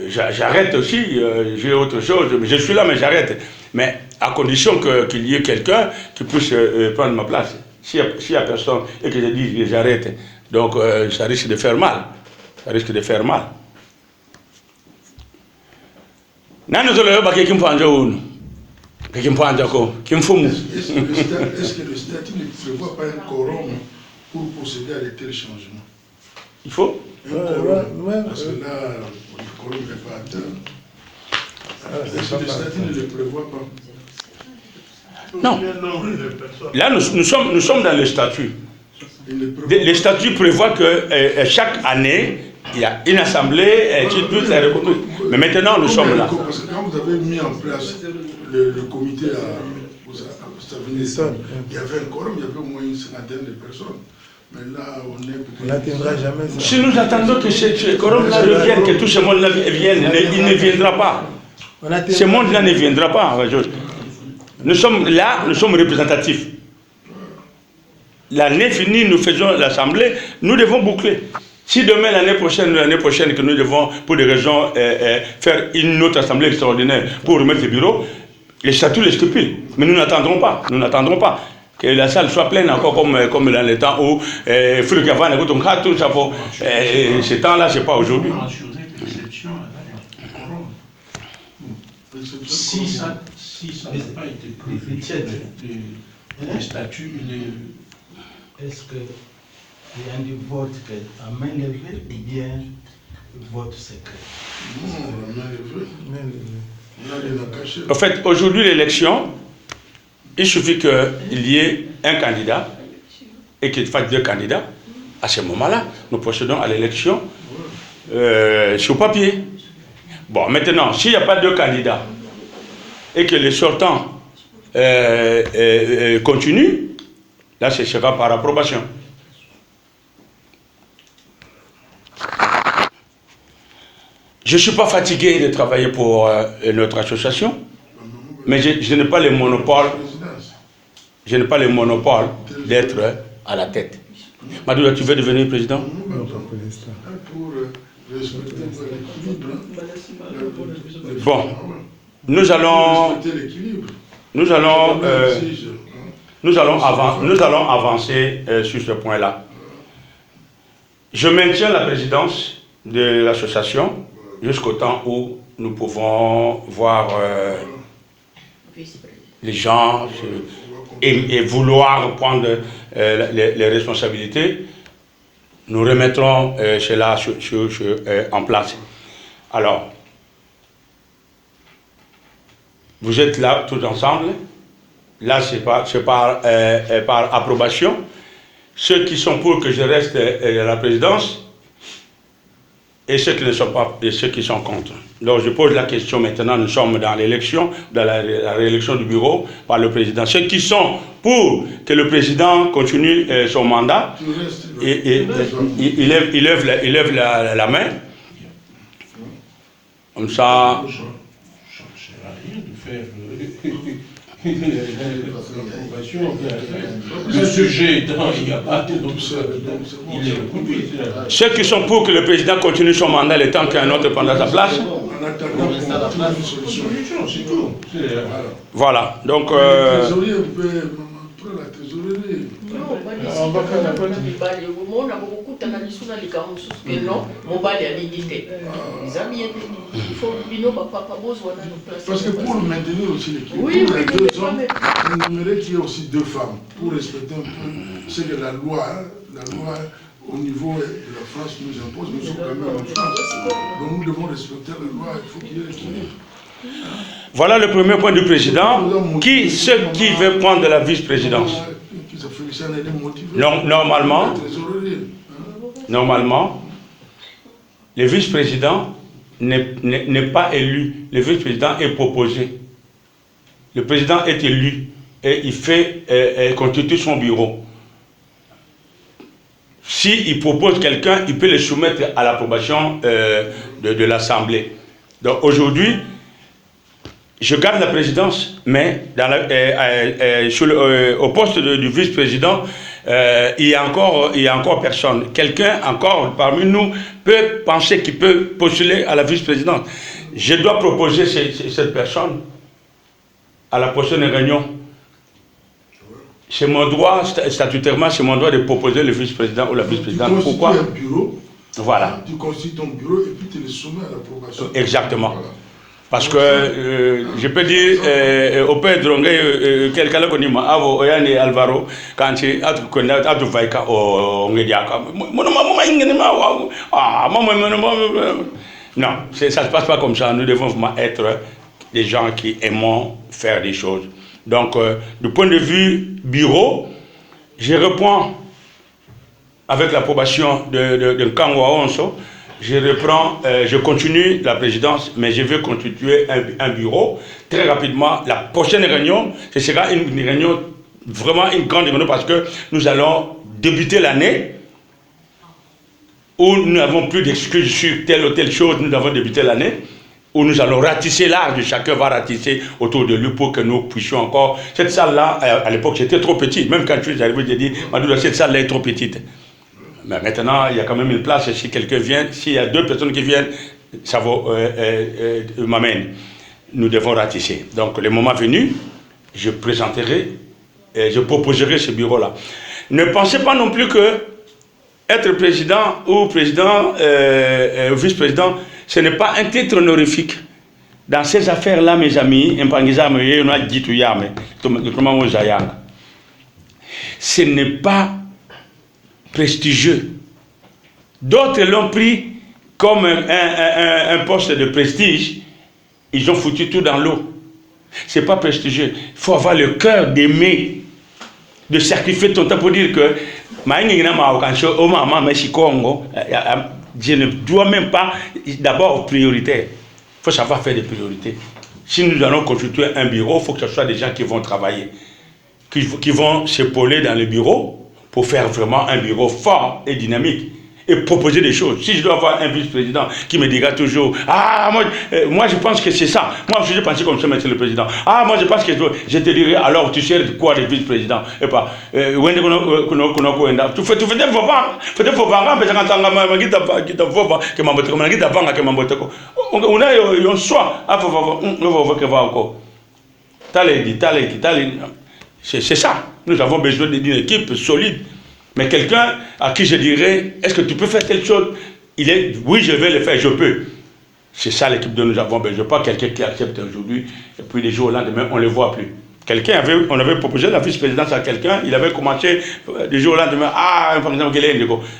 j'arrête aussi, j'ai autre chose, je suis là mais j'arrête. Mais à condition qu'il y ait quelqu'un qui puisse prendre ma place. S'il n'y a personne et que je dis j'arrête, Donc ça risque de faire mal. Ça risque de faire mal. Est-ce que le statut ne prévoit pas un quorum pour procéder à de tels changements? Il faut. Parce que là, le quorum n'est pas atteint. Est-ce que le statut ne le prévoit pas? Non. Là, nous sommes dans le statut. Les statuts prévoient que chaque année, il y a une assemblée, mais maintenant nous sommes là. Parce que quand vous avez mis en place le comité à Stavinison, il y avait un quorum, il y avait au moins une cinquantaine de personnes. Mais là, on n'atteindra jamais ça. Si nous attendons que ce quorum-là revienne, que tout ce monde-là vienne, il ne viendra pas. Ce monde-là ne viendra pas. Nous sommes là, nous sommes représentatifs. L'année finie, nous faisons l'assemblée, nous devons boucler. Si demain, l'année prochaine, que nous devons, pour des raisons, faire une autre assemblée extraordinaire pour remettre le bureau, les statuts les stipulent. Mais nous n'attendrons pas. Nous n'attendrons pas que la salle soit pleine encore comme dans le temps où ce temps-là, ce n'est pas aujourd'hui. Si ça n'a pas été prévu, le statut, est-ce qu'il y a un vote à main levée ou bien vote secret? En fait, aujourd'hui, l'élection, il suffit qu'il y ait un candidat et qu'il fasse 2 candidats. À ce moment-là, nous procédons à l'élection sur papier. Bon, maintenant, s'il n'y a pas 2 candidats et que les sortants continuent, là, ce sera par approbation. Je ne suis pas fatigué de travailler pour notre association, mais je n'ai pas le monopole. Je n'ai pas le monopole d'être à la tête. Madoula, tu veux devenir président? Non, pas pour l'instant. Bon, nous allons avancer sur ce point-là. Je maintiens la présidence de l'association jusqu'au temps où nous pouvons voir les gens et vouloir prendre les responsabilités. Nous remettrons cela en place. Alors, vous êtes là tous ensemble. Là, c'est par approbation. Ceux qui sont pour que je reste à la présidence et ceux qui ne sont pas, et ceux qui sont contre. Donc, je pose la question maintenant. Nous sommes dans l'élection, dans la réélection du bureau par le président. Ceux qui sont pour que le président continue son mandat, il lève la main. Comme ça. Le sujet étant, il n'y a pas de ceux qui sont pour que le président continue son mandat le temps qu'un autre prendra sa place. Voilà, donc on va faire la parce que pour maintenir aussi l'équilibre, il aimerait qu'il y ait aussi 2 femmes pour respecter un peu ce que la loi au niveau de la France nous impose. Nous sommes quand même en France, donc nous devons respecter la loi, il faut qu'il y ait l'équilibre. Voilà le premier point du président. Ceux qui veulent prendre la vice-présidence? Normalement, le vice-président n'est pas élu. Le vice-président est proposé. Le président est élu et il constitue son bureau. S'il propose quelqu'un, il peut le soumettre à l'approbation de l'Assemblée. Donc aujourd'hui, je garde la présidence, mais au poste du vice-président, il y a encore personne. Quelqu'un encore parmi nous peut penser qu'il peut postuler à la vice-présidence. Je dois proposer cette personne à la prochaine réunion. c'est mon droit, statutairement, c'est mon droit de proposer le vice-président ou la vice-présidente. Pourquoi? Tu constitues un bureau, voilà. Tu constitues ton bureau et puis tu le soumets à l'approbation. Exactement. Voilà. Parce que je peux dire, au père Drongue, quelqu'un là connaît moi, Avo, Oyane Alvaro, quand tu as tu vaika au Ngediaka, non, ça ne se passe pas comme ça. Nous devons vraiment être des gens qui aimons faire des choses. Donc, du point de vue bureau, je reprends avec l'approbation de Nkangwa Onso. Je continue la présidence, mais je vais constituer un bureau. Très rapidement, la prochaine réunion, ce sera une réunion, vraiment une grande réunion, parce que nous allons débuter l'année où nous n'avons plus d'excuses sur telle ou telle chose. Nous avons débuté l'année où nous allons ratisser large, chacun va ratisser autour de lui pour que nous puissions encore... Cette salle-là, à l'époque, j'étais trop petit. Même quand je suis arrivé, j'ai dit, Madou, cette salle-là est trop petite. Mais maintenant, il y a quand même une place. Si quelqu'un vient, s'il y a 2 personnes qui viennent, ça m'amène. Nous devons ratisser. Donc, le moment venu, je présenterai, je proposerai ce bureau-là. Ne pensez pas non plus que être président ou président, vice-président, ce n'est pas un titre honorifique. Dans ces affaires-là, mes amis, ce n'est pas prestigieux. D'autres l'ont pris comme un poste de prestige. Ils ont foutu tout dans l'eau. Ce n'est pas prestigieux. Il faut avoir le cœur d'aimer, de sacrifier ton temps pour dire que je ne dois même pas d'abord prioritaire. Il faut savoir faire des priorités. Si nous allons constituer un bureau, il faut que ce soit des gens qui vont travailler, qui vont s'épauler dans le bureau pour faire vraiment un bureau fort et dynamique et proposer des choses. Si je dois avoir un vice-président qui me dira toujours « Ah, moi je pense que c'est ça. Moi je pense comme ça, monsieur le président. Ah, moi je pense que je te dirai alors tu sais quoi le vice-président. Et pas tu fais des faux on a un choix. C'est ça. Nous avons besoin d'une équipe solide. Mais quelqu'un à qui je dirais, est-ce que tu peux faire telle chose? Oui, je vais le faire, je peux. C'est ça l'équipe dont nous avons besoin. Pas quelqu'un qui accepte aujourd'hui, et puis les jours au lendemain, on ne le voit plus. On avait proposé la vice-présidence à quelqu'un, il avait commencé du jour au lendemain, par exemple,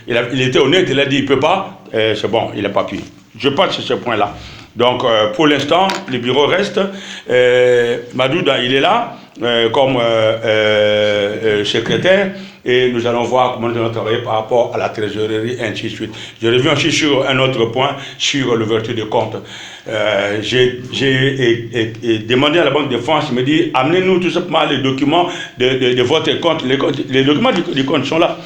il était honnête, il a dit, il ne peut pas, c'est bon, il n'a pas pu. Je pense sur ce point-là. Donc, pour l'instant, le bureau reste. Madouda, il est là, comme secrétaire, et nous allons voir comment nous allons travailler par rapport à la trésorerie, et ainsi de suite. Je reviens aussi sur un autre point, sur l'ouverture de compte. J'ai demandé à la Banque de France, il me dit, amenez-nous tout simplement les documents de votre compte. Les documents du compte sont là.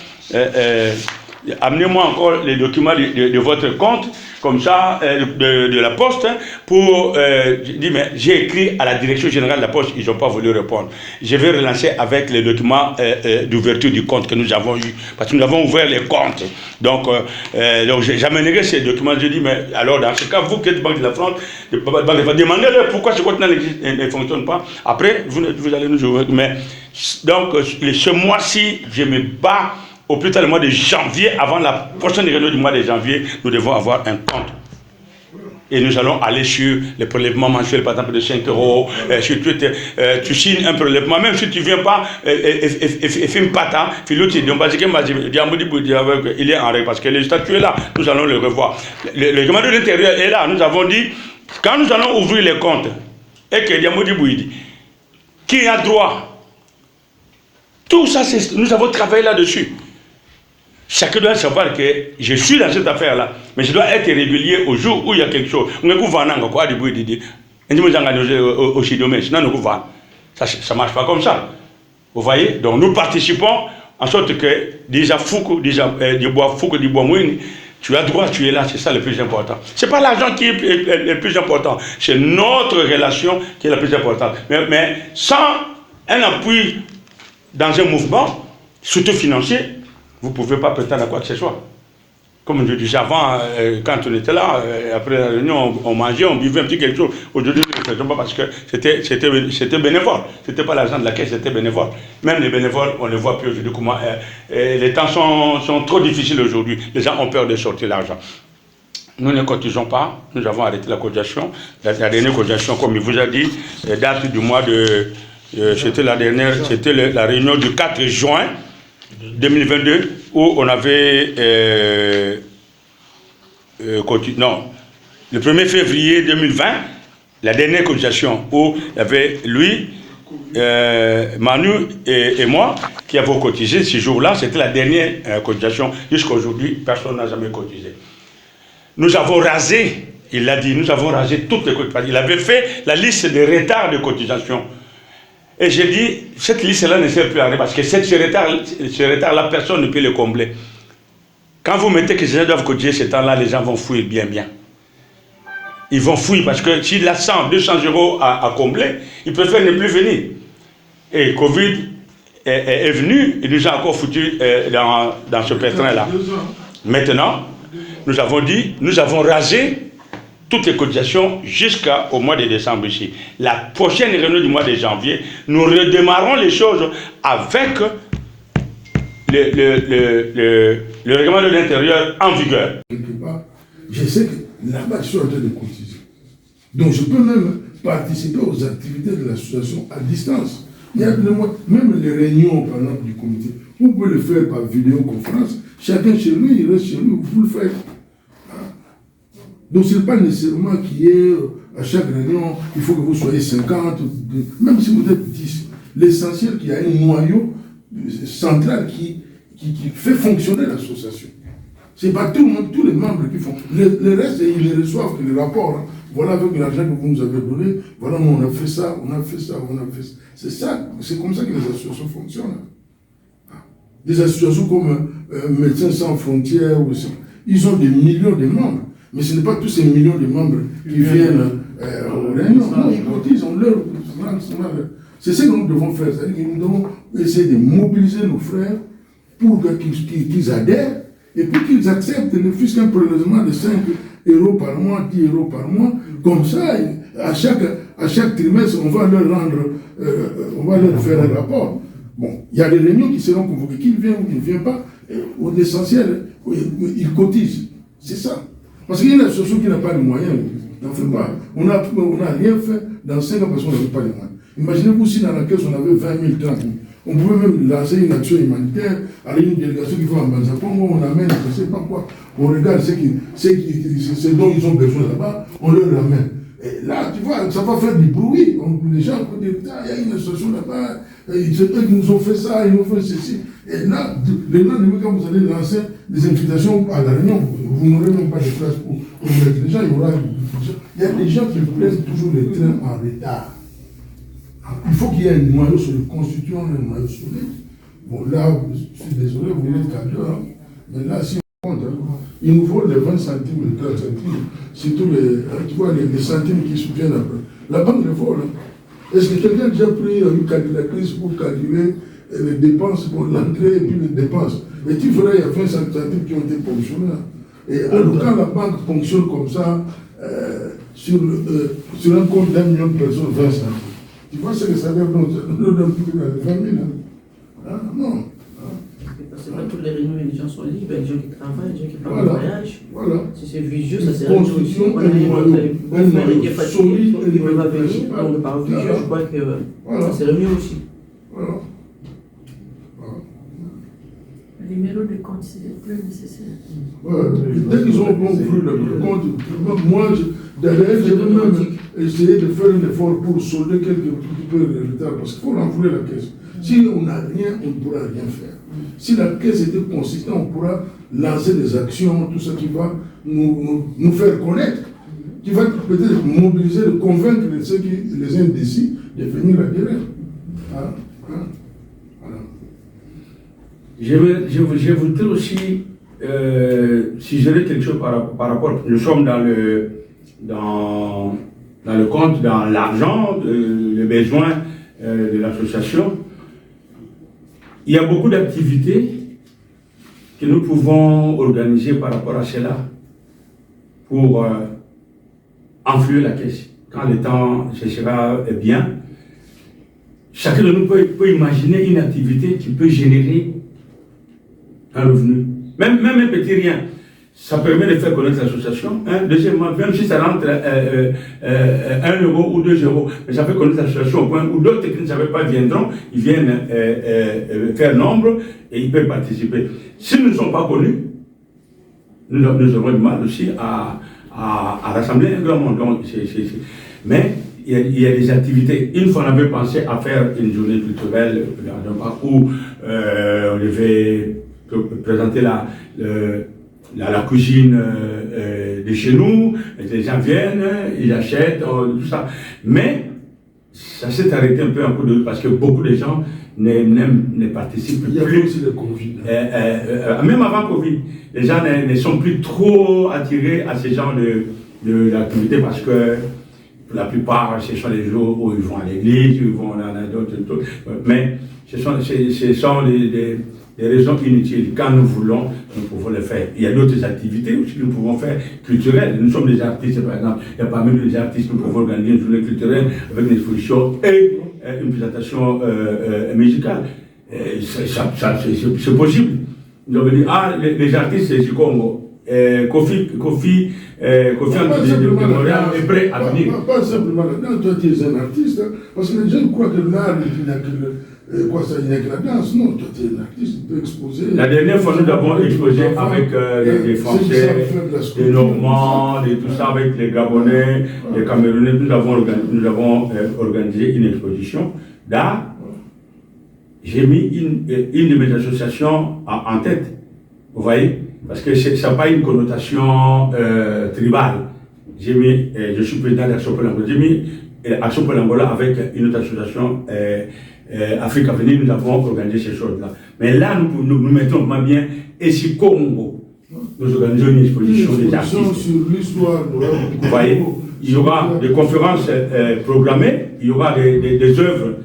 Amenez-moi encore les documents de votre compte, comme ça, de la Poste, pour... je dis, mais j'ai écrit à la direction générale de la Poste, ils n'ont pas voulu répondre. Je vais relancer avec les documents d'ouverture du compte que nous avons eu, parce que nous avons ouvert les comptes. Donc j'amènerai ces documents, je dis, mais alors, dans ce cas, vous qui êtes Banque de la France, demandez-leur pourquoi ce compte ne fonctionne pas. Après, vous allez nous ouvrir. Mais, donc, ce mois-ci, je me bats. Au plus tard le mois de janvier, avant la prochaine réunion du mois de janvier, nous devons avoir un compte. Et nous allons aller sur les prélèvements mensuels, par exemple, de 5 €. Sur Twitter, tu signes un prélèvement, même si tu ne viens pas, il est en règle, parce que le statut est là, nous allons le revoir. Le règlement de l'intérieur est là, nous avons dit, quand nous allons ouvrir les comptes, et que Diamodi Bouidi, qui a droit, tout ça, nous avons travaillé là-dessus. Chacun doit savoir que je suis dans cette affaire-là, mais je dois être régulier au jour où il y a quelque chose. Ça ne marche pas comme ça. Vous voyez? Donc nous participons en sorte que déjà Foucault, déjà du bois Mouine, tu as droit, tu es là, c'est ça le plus important. Ce n'est pas l'argent qui est le plus important, c'est notre relation qui est la plus importante. Mais sans un appui dans un mouvement, surtout financier, vous ne pouvez pas prétendre à quoi que ce soit. Comme je disais avant, quand on était là, après la réunion, on mangeait, on buvait un petit quelque chose. Aujourd'hui, nous ne le faisons pas parce que c'était bénévole. Ce n'était pas l'argent de la caisse, c'était bénévole. Même les bénévoles, on ne voit plus aujourd'hui comment. Les temps sont trop difficiles aujourd'hui. Les gens ont peur de sortir l'argent. Nous ne cotisons pas. Nous avons arrêté la cotisation. La dernière cotisation, comme il vous a dit, date du mois de... c'était la dernière, c'était la réunion du 4 juin 2022 où on avait non, le 1er février 2020, la dernière cotisation où il y avait lui, Manu et moi qui avons cotisé ce jour-là. C'était la dernière cotisation. Jusqu'à aujourd'hui, personne n'a jamais cotisé. Nous avons rasé, il l'a dit, nous avons rasé toutes les cotisations. Il avait fait la liste des retards de cotisation. Et j'ai dit, cette liste-là ne sert plus à rien parce que ce retard-là, personne ne peut le combler. Quand vous mettez que les gens doivent cotiser ce temps-là, les gens vont fouiller bien. Ils vont fouiller parce que s'il a 100, 200 euros à combler, ils préfèrent ne plus venir. Et Covid est venu, il nous a encore foutu dans ce pétrin-là. Maintenant, nous avons dit, nous avons rasé toutes les cotisations jusqu'au mois de décembre ici. La prochaine réunion du mois de janvier, nous redémarrons les choses avec le règlement de l'intérieur en vigueur. Quelque part, je sais que là-bas, je suis en train de cotiser. Donc, je peux même participer aux activités de l'association à distance. Il y a même les réunions, par exemple, du comité. Vous pouvez le faire par vidéoconférence. Chacun chez lui, il reste chez lui, vous le faites. Donc, ce n'est pas nécessairement qu'il y ait, à chaque réunion, il faut que vous soyez 50, même si vous êtes 10. L'essentiel, qu'il y a un noyau central qui fait fonctionner l'association. Ce n'est pas tout le monde, tous les membres qui font. Le reste, ils ne reçoivent que les rapports. Hein. Voilà, avec l'argent que vous nous avez donné, voilà, on a fait ça, on a fait ça, on a fait ça. C'est ça, c'est comme ça que les associations fonctionnent. Des associations comme Médecins sans frontières, ils ont des millions de membres. Mais ce n'est pas tous ces millions de membres qui viennent aux réunions. Non, ils cotisent, on leur... C'est ce que nous devons faire. C'est-à-dire que nous devons essayer de mobiliser nos frères pour qu'ils adhèrent et puis qu'ils acceptent ne fût qu'un prélèvement de 5 euros par mois, 10 euros par mois. Comme ça, à chaque trimestre, on va leur rendre, on va leur faire un rapport. Bon, il y a des réunions qui seront convoquées. Qu'ils viennent ou qu'ils ne viennent pas, l'essentiel, ils cotisent. C'est ça. Parce qu'il y a une association qui n'a pas les moyens. N'en fait pas. On n'a rien fait dans 5 ans parce qu'on n'avait pas les moyens. Imaginez-vous si dans la caisse on avait 20 000, 30 000. On pouvait même lancer une action humanitaire, aller une délégation qui va en Banzapongo, on amène, je ne sais pas quoi. On regarde ce dont ils ont besoin là-bas, on leur ramène. Et là, tu vois, ça va faire du bruit. Les gens vont dire, il y a une association là-bas, ils nous ont fait ça, ils nous ont fait ceci. Et là, le lendemain, quand vous allez lancer des invitations à la réunion, vous n'aurez même pas de place pour mettre les gens. Il y a des gens qui prennent toujours les trains en retard. Il faut qu'il y ait un noyau solide, constituant un noyau solide. Bon, là, je suis désolé, vous êtes qu'à l'heure, mais là, si on compte, il nous faut les 20 centimes, les 30 centimes, surtout tu vois, les centimes qui soutiennent après. La banque le vole. Est-ce que quelqu'un a déjà pris une calculatrice pour calculer les dépenses pour l'entrée et puis les dépenses? Mais tu verras, il y a 20 centimes qui ont été ponctionnés. Et alors, quand la banque fonctionne comme ça, sur un compte d'1 million de personnes, 20 centimes. Tu vois ce que ça veut dire? Nous donne plus de 20 000. Hein? Non. C'est pas toutes les réunions, les gens sont libres, les gens qui travaillent, les gens qui partent en voyage. Voilà. Si c'est vicieux, ça sert à rien aussi. On a un qui est fatigué, donc il ne veut pas venir. Donc par vicieux, je crois que ça serait mieux aussi. Voilà. Le numéro de compte, c'est le plus nécessaire. Dès qu'ils ont ouvert le compte, moi, d'ailleurs, j'ai même essayé de faire un effort pour solder quelque peu de retard, parce qu'il faut renflouer la caisse. Si on n'a rien, on ne pourra rien faire. Si la caisse était consistante, on pourra lancer des actions, tout ça qui va nous faire connaître, qui va peut-être mobiliser, convaincre ceux qui, les indécis de venir adhérer. Voilà. Je voudrais aussi suggérer quelque chose par rapport. Nous sommes dans le compte, dans l'argent, les besoins de l'association. Il y a beaucoup d'activités que nous pouvons organiser par rapport à cela pour enfluer la caisse. Quand le temps sera bien, chacun de nous peut imaginer une activité qui peut générer un revenu. Même un petit rien. Ça permet de faire connaître l'association. Deuxièmement, même si ça rentre 1 euro ou 2 euros, mais ça fait connaître l'association au point où d'autres qui ne savaient pas viendront, ils viennent faire nombre et ils peuvent participer. Si nous ne sommes pas connus, nous aurons du mal aussi à rassembler un grand monde. Donc, mais il y a des activités. Une fois, on avait pensé à faire une journée culturelle dans un parc où on devait présenter la cuisine de chez nous, les gens viennent, ils achètent, tout ça. Mais ça s'est arrêté un peu en cours de route parce que beaucoup de gens ne participent plus. Il y a aussi le Covid. Même avant Covid, les gens ne sont plus trop attirés à ce genre d'activité parce que pour la plupart, ce sont les jours où ils vont à l'église, ils vont dans d'autres. Mais ce sont des raisons inutiles. Quand nous voulons, nous pouvons le faire. Il y a d'autres activités aussi que nous pouvons faire culturelles. Nous sommes des artistes, par exemple. Il y a parmi nous des artistes, nous pouvons organiser une journée culturelle avec une exposition et une présentation musicale. C'est possible. Nous avons dit, les artistes, c'est du Congo. Kofi de Montréal est prêt à venir. Pas simplement là-dedans, toi tu es un artiste, hein, parce que les gens croient que l'art, il n'y a que la danse. Non, toi tu es un artiste, tu peux exposer. La dernière fois, nous avons exposé avec des Français, des Normands, et tout ça, avec les Gabonais, les Camerounais. Nous avons organisé une exposition d'art. J'ai mis une de mes associations en tête. Vous voyez? Parce que ça n'a pas une connotation tribale. Je suis président d'Action pour l'Angola. J'ai mis Action pour l'Angola avec une autre association, Afrique Avenir, nous avons organisé ces choses-là. Mais là, nous mettons vraiment bien, et si Congo, nous organisons une exposition des artistes. Sur l'histoire, vous voyez, il y aura des conférences programmées, il y aura des œuvres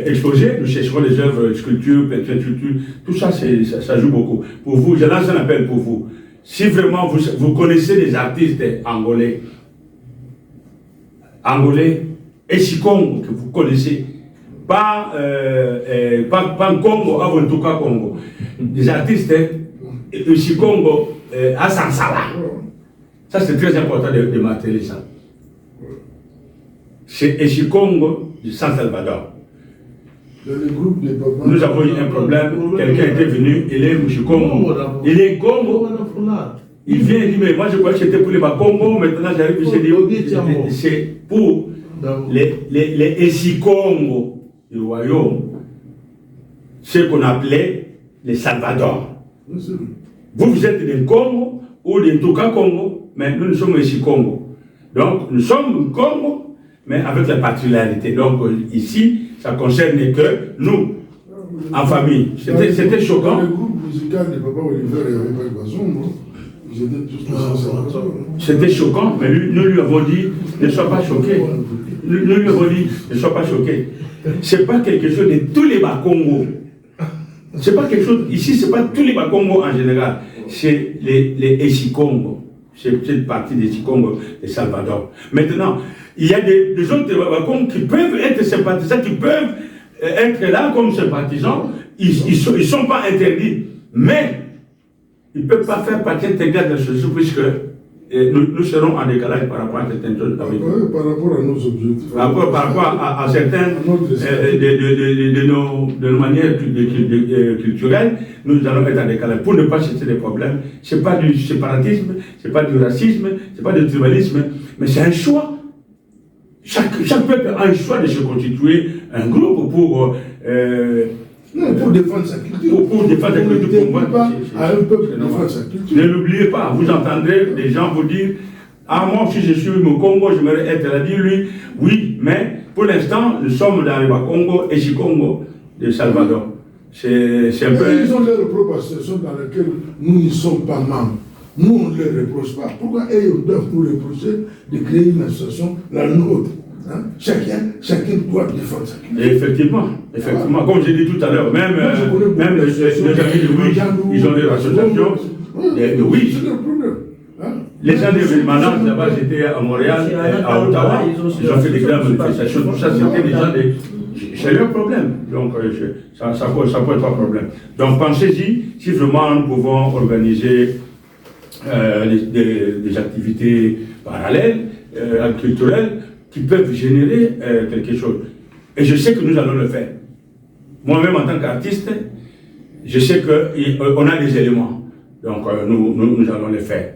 exposées, nous chercherons des œuvres, sculptures, peintures, tout ça, ça joue beaucoup. Pour vous, je lance un appel pour vous. Si vraiment vous connaissez des artistes angolais et si Congo, que vous connaissez, pas Congo, avant tout cas Congo, des artistes si Congo à Sansala. Ça, c'est très important de marteler ça. C'est Congo du San Salvador. Nous avons eu un problème, quelqu'un était venu, il est Congo. Il est Congo. Il vient et dit, mais moi je crois que c'était pour les Congo, maintenant j'arrive, je dis, c'est pour les Essi-Congo du royaume, ce qu'on appelait les Salvador. Vous êtes des Congo ou des Touka Congo, mais nous sommes Essi-Congo. Donc nous sommes Congo, mais avec la particularité. Donc ici, ça concerne que nous, en famille. C'était choquant. Dans le groupe musical de Papa Oliver, il n'y avait pas de Bazon, non? Ils étaient tous C'était choquant, mais nous lui avons dit, ne sois pas choqué. Nous lui avons dit, ne sois pas choqué. Ce n'est pas quelque chose de tous les Bakongo. C'est pas quelque chose, ici, ce n'est pas tous les Bakongo en général. C'est les Essi-Congo. C'est cette partie des Essi-Congo de Salvador. Maintenant, il y a des autres Bakongo qui peuvent être sympathisants, qui peuvent être là comme sympathisants. Ils ne sont pas interdits. Mais ils ne peuvent pas faire partie intégrale de ce jeu, puisque nous serons en décalage par rapport à certaines choses. Par rapport à nos objectifs. Par rapport à certaines de nos manières culturelles, nous allons être en décalage pour ne pas chercher des problèmes. Ce n'est pas du séparatisme, ce n'est pas du racisme, ce n'est pas du tribalisme, mais c'est un choix. Chaque peuple a un choix de se constituer un groupe pour défendre sa culture. Pour défendre sa culture. Pour moi, à un peuple défendre sa culture. Ne l'oubliez pas, vous entendrez des gens vous dire, ah moi si je suis au Congo, j'aimerais être là. Dit lui, oui, mais pour l'instant, nous sommes dans le Congo et le Congo de Salvador. C'est un peu... Ils ont leur propre association dans laquelle nous ne sommes pas membres. Nous, on ne les reproche pas. Pourquoi ils doivent nous reprocher de créer une association, la nôtre? Hein? Chacun doit défendre sa culture. Et effectivement, comme j'ai dit tout à l'heure, même les amis de Ouija, ils ont des associations de Ouija. Les gens de Manance, là-bas, j'étais à Montréal, à Ottawa, ils ont fait des grandes manifestations, tout ça, c'était des gens de... C'est leur problème, donc ça pose pas de problème. Donc pensez-y, si vraiment nous pouvons organiser des activités parallèles, culturelles, qui peuvent générer quelque chose. Et je sais que nous allons le faire. Moi-même, en tant qu'artiste, je sais qu'on a des éléments, donc nous allons les faire.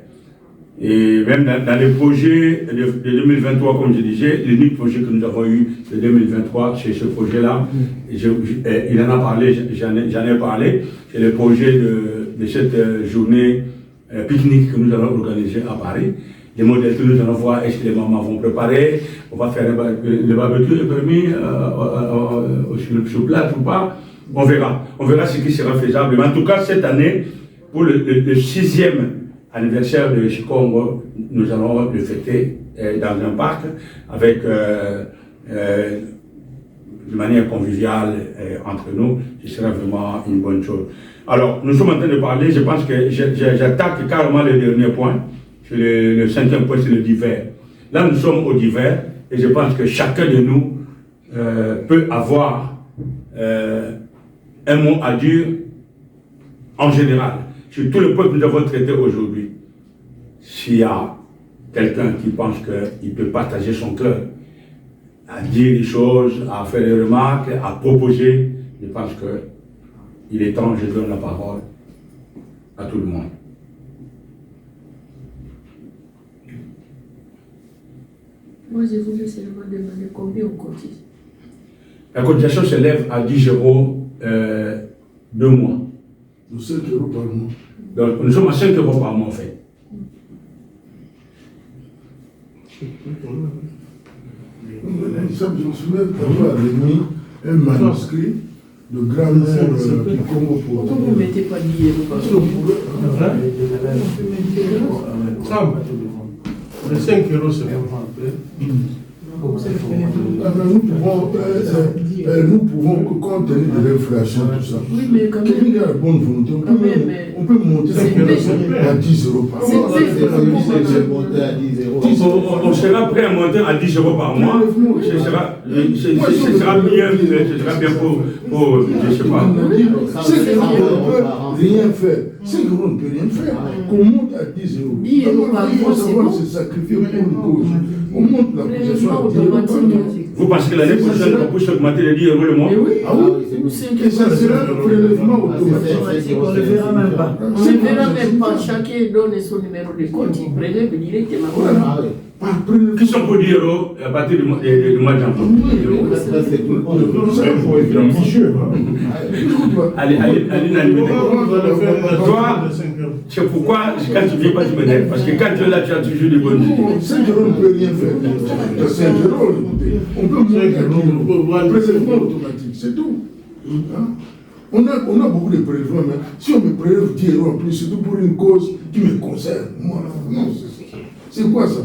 Et même dans les projets de 2023, comme je disais, l'unique projet que nous avons eu de 2023, c'est ce projet-là. Il en a parlé, j'en ai parlé. C'est le projet de cette journée pique-nique que nous allons organiser à Paris. Les modèles que nous allons voir, est-ce que les mamans vont préparer? On va faire le barbecue est permis sur place ou pas? On verra. On verra ce qui sera faisable. Mais en tout cas, cette année, pour le 6e anniversaire de Chikongo, nous allons le fêter dans un parc avec de manière conviviale entre nous. Ce sera vraiment une bonne chose. Alors, nous sommes en train de parler, je pense que j'attaque carrément le dernier point. Le 5e point, c'est le divers. Là, nous sommes au divers et je pense que chacun de nous peut avoir un mot à dire en général sur tout le point que nous avons traité aujourd'hui. S'il y a quelqu'un qui pense qu'il peut partager son cœur, à dire des choses, à faire des remarques, à proposer, je pense qu'il est temps, je donne la parole à tout le monde. Moi, je voulais seulement demander combien on cotise. La cotisation s'élève à 10 euros 2 mois. Nous 5 euros par mois. Donc, nous sommes à 5 euros par mois en fait. Ça, je me souviens d'avoir remis un manuscrit de grammaire du Congo pour... Pourquoi vous ne mettez pas 10 euros par mois? Les 5 euros, c'est bon. Nous pouvons, compte tenu de l'inflation, tout ça, oui, mais quand même, il y a la bonne volonté, on peut monter à 10 euros par mois. On sera prêt à monter à 10 euros par mois. Ce sera mieux, ce sera bien pour je ne sais pas. 5 euros, on ne peut rien faire. 5 euros, on ne peut rien faire. Qu'on monte à 10 euros. Il faut savoir se sacrifier pour une cause. On monte la position à 10 euros par mois. Vous pensez que l'année prochaine, on peut augmenter les 10 euros le mois? Ah oui, et ça sera le prélèvement automatique. On ne le verra même pas. on ne verra même pas. Chacun donne son numéro de compte, il prélève directement. Qui sont pour 10 euros à partir du mois de janvier? Allez, toi, c'est pourquoi quand tu viens pas, tu m'énerves. Parce que quand tu es là, tu as toujours des bonnes idées. 5 euros, on ne peut rien faire. 5 euros, on peut monter un prélèvement automatique, c'est tout. On a beaucoup de prélèvements, mais si on me prélève 10 euros en plus, c'est tout pour une cause qui me concerne. Moi, non, c'est quoi ça?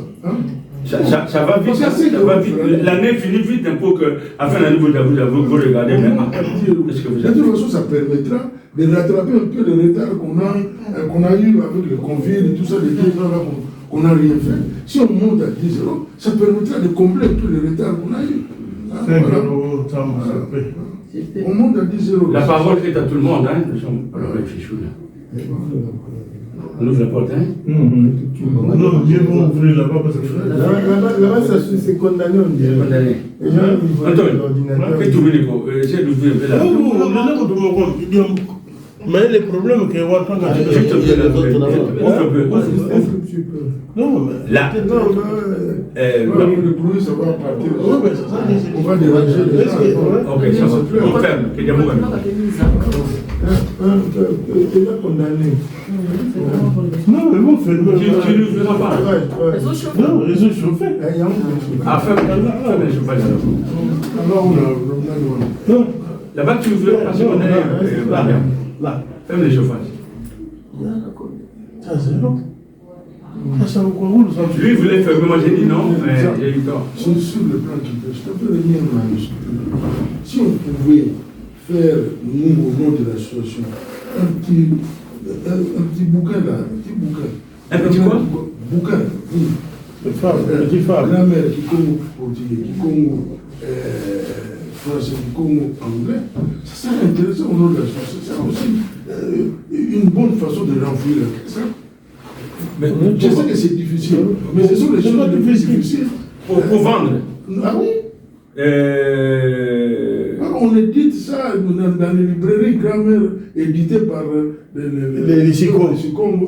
Ça va vite, ça va vite. L'année finit vite un peu que, afin d'année, vous regardez maintenant. Qu'est-ce que vous avez? De toute façon, ça permettra de rattraper un peu le retard qu'on a eu avec le Covid et tout ça, les 2 ans là qu'on n'a rien fait. Si on monte à 10 euros, ça permettra de combler un peu le retard qu'on a eu. 5 euros, ça me fait. On monte à 10 euros. La parole est à tout le monde, hein. Nous sommes avec Fichou là. On ouvre la porte, hein? Non, mieux vaut ouvrir là-bas parce que... Là-bas, c'est condamné, on dirait. Condamné. Antoine, qu'est-ce que tu veux dire? Essaye d'ouvrir là. Mais le problème c'est qu'on va prendre... Non, mais... Là. Le bruit, ça va partir. On va déranger les gens. Ok, ça va. On ferme. Il est condamné. Non, mais vous faites... Tu n'ouvriras pas. Non, les autres chauffés. Ah, ferme les chauffages. Non. Là-bas, tu ouvriras pas. Là. Ferme les chauffages. Ça, c'est long. Lui, il voulait fermer, moi j'ai dit non, mais il a eu tort. C'est sur le plan qui peut. Je peux revenir si on pouvait faire, nous, au nom de l'association, un petit bouquin là, Un petit quoi? Bouquin, oui. Petit fable. La mère qui Congo portugais, qui Congo français, qui Congo anglais, ça serait intéressant au nom de l'association. C'est aussi une bonne façon de renflouer la question. Mais je sais que c'est difficile, mais ce sont les choses les plus difficiles. Pour vendre. Ah oui. On édite ça dans les librairies grammaire éditées par les Lycicos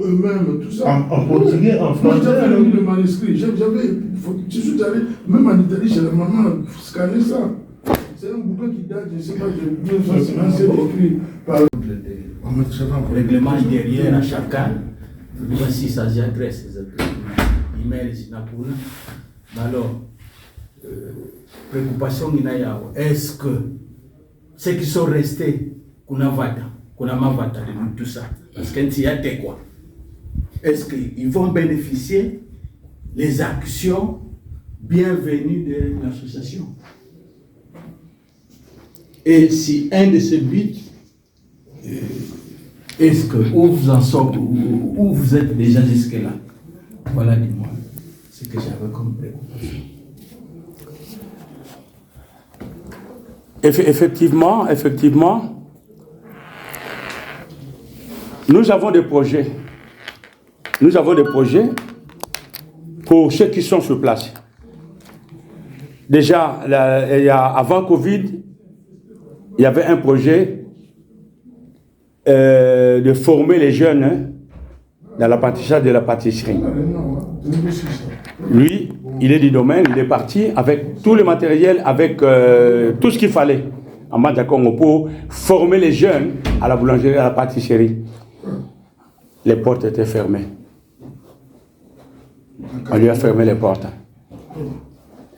eux-mêmes, tout ça. En portugais, en français. Moi j'avais lu le manuscrit, je suis allé, même en Italie, chez la maman, scanner ça. C'est un bouquin qui date, je ne sais pas, de 1950, c'est écrit par le règlement derrière à chacun. Voici sa adresse, email, Sinapuna. Alors, préoccupation est-ce que ceux qui sont restés, qu'on a mavata de tout ça, parce qu'il y a quoi? Est-ce qu'ils vont bénéficier des actions bienvenues de l'association? Et si un de ces buts, est-ce que où vous en sortez, où vous êtes déjà jusque-là? Voilà, dis-moi, ce que j'avais comme préoccupation. Effectivement, nous avons des projets. Nous avons des projets pour ceux qui sont sur place. Déjà, avant Covid, il y avait un projet de former les jeunes dans l'apprentissage de la pâtisserie. Lui, il est du domaine, il est parti avec tout le matériel, avec tout ce qu'il fallait en Banda Congo pour former les jeunes à la boulangerie, à la pâtisserie. Les portes étaient fermées. On lui a fermé les portes.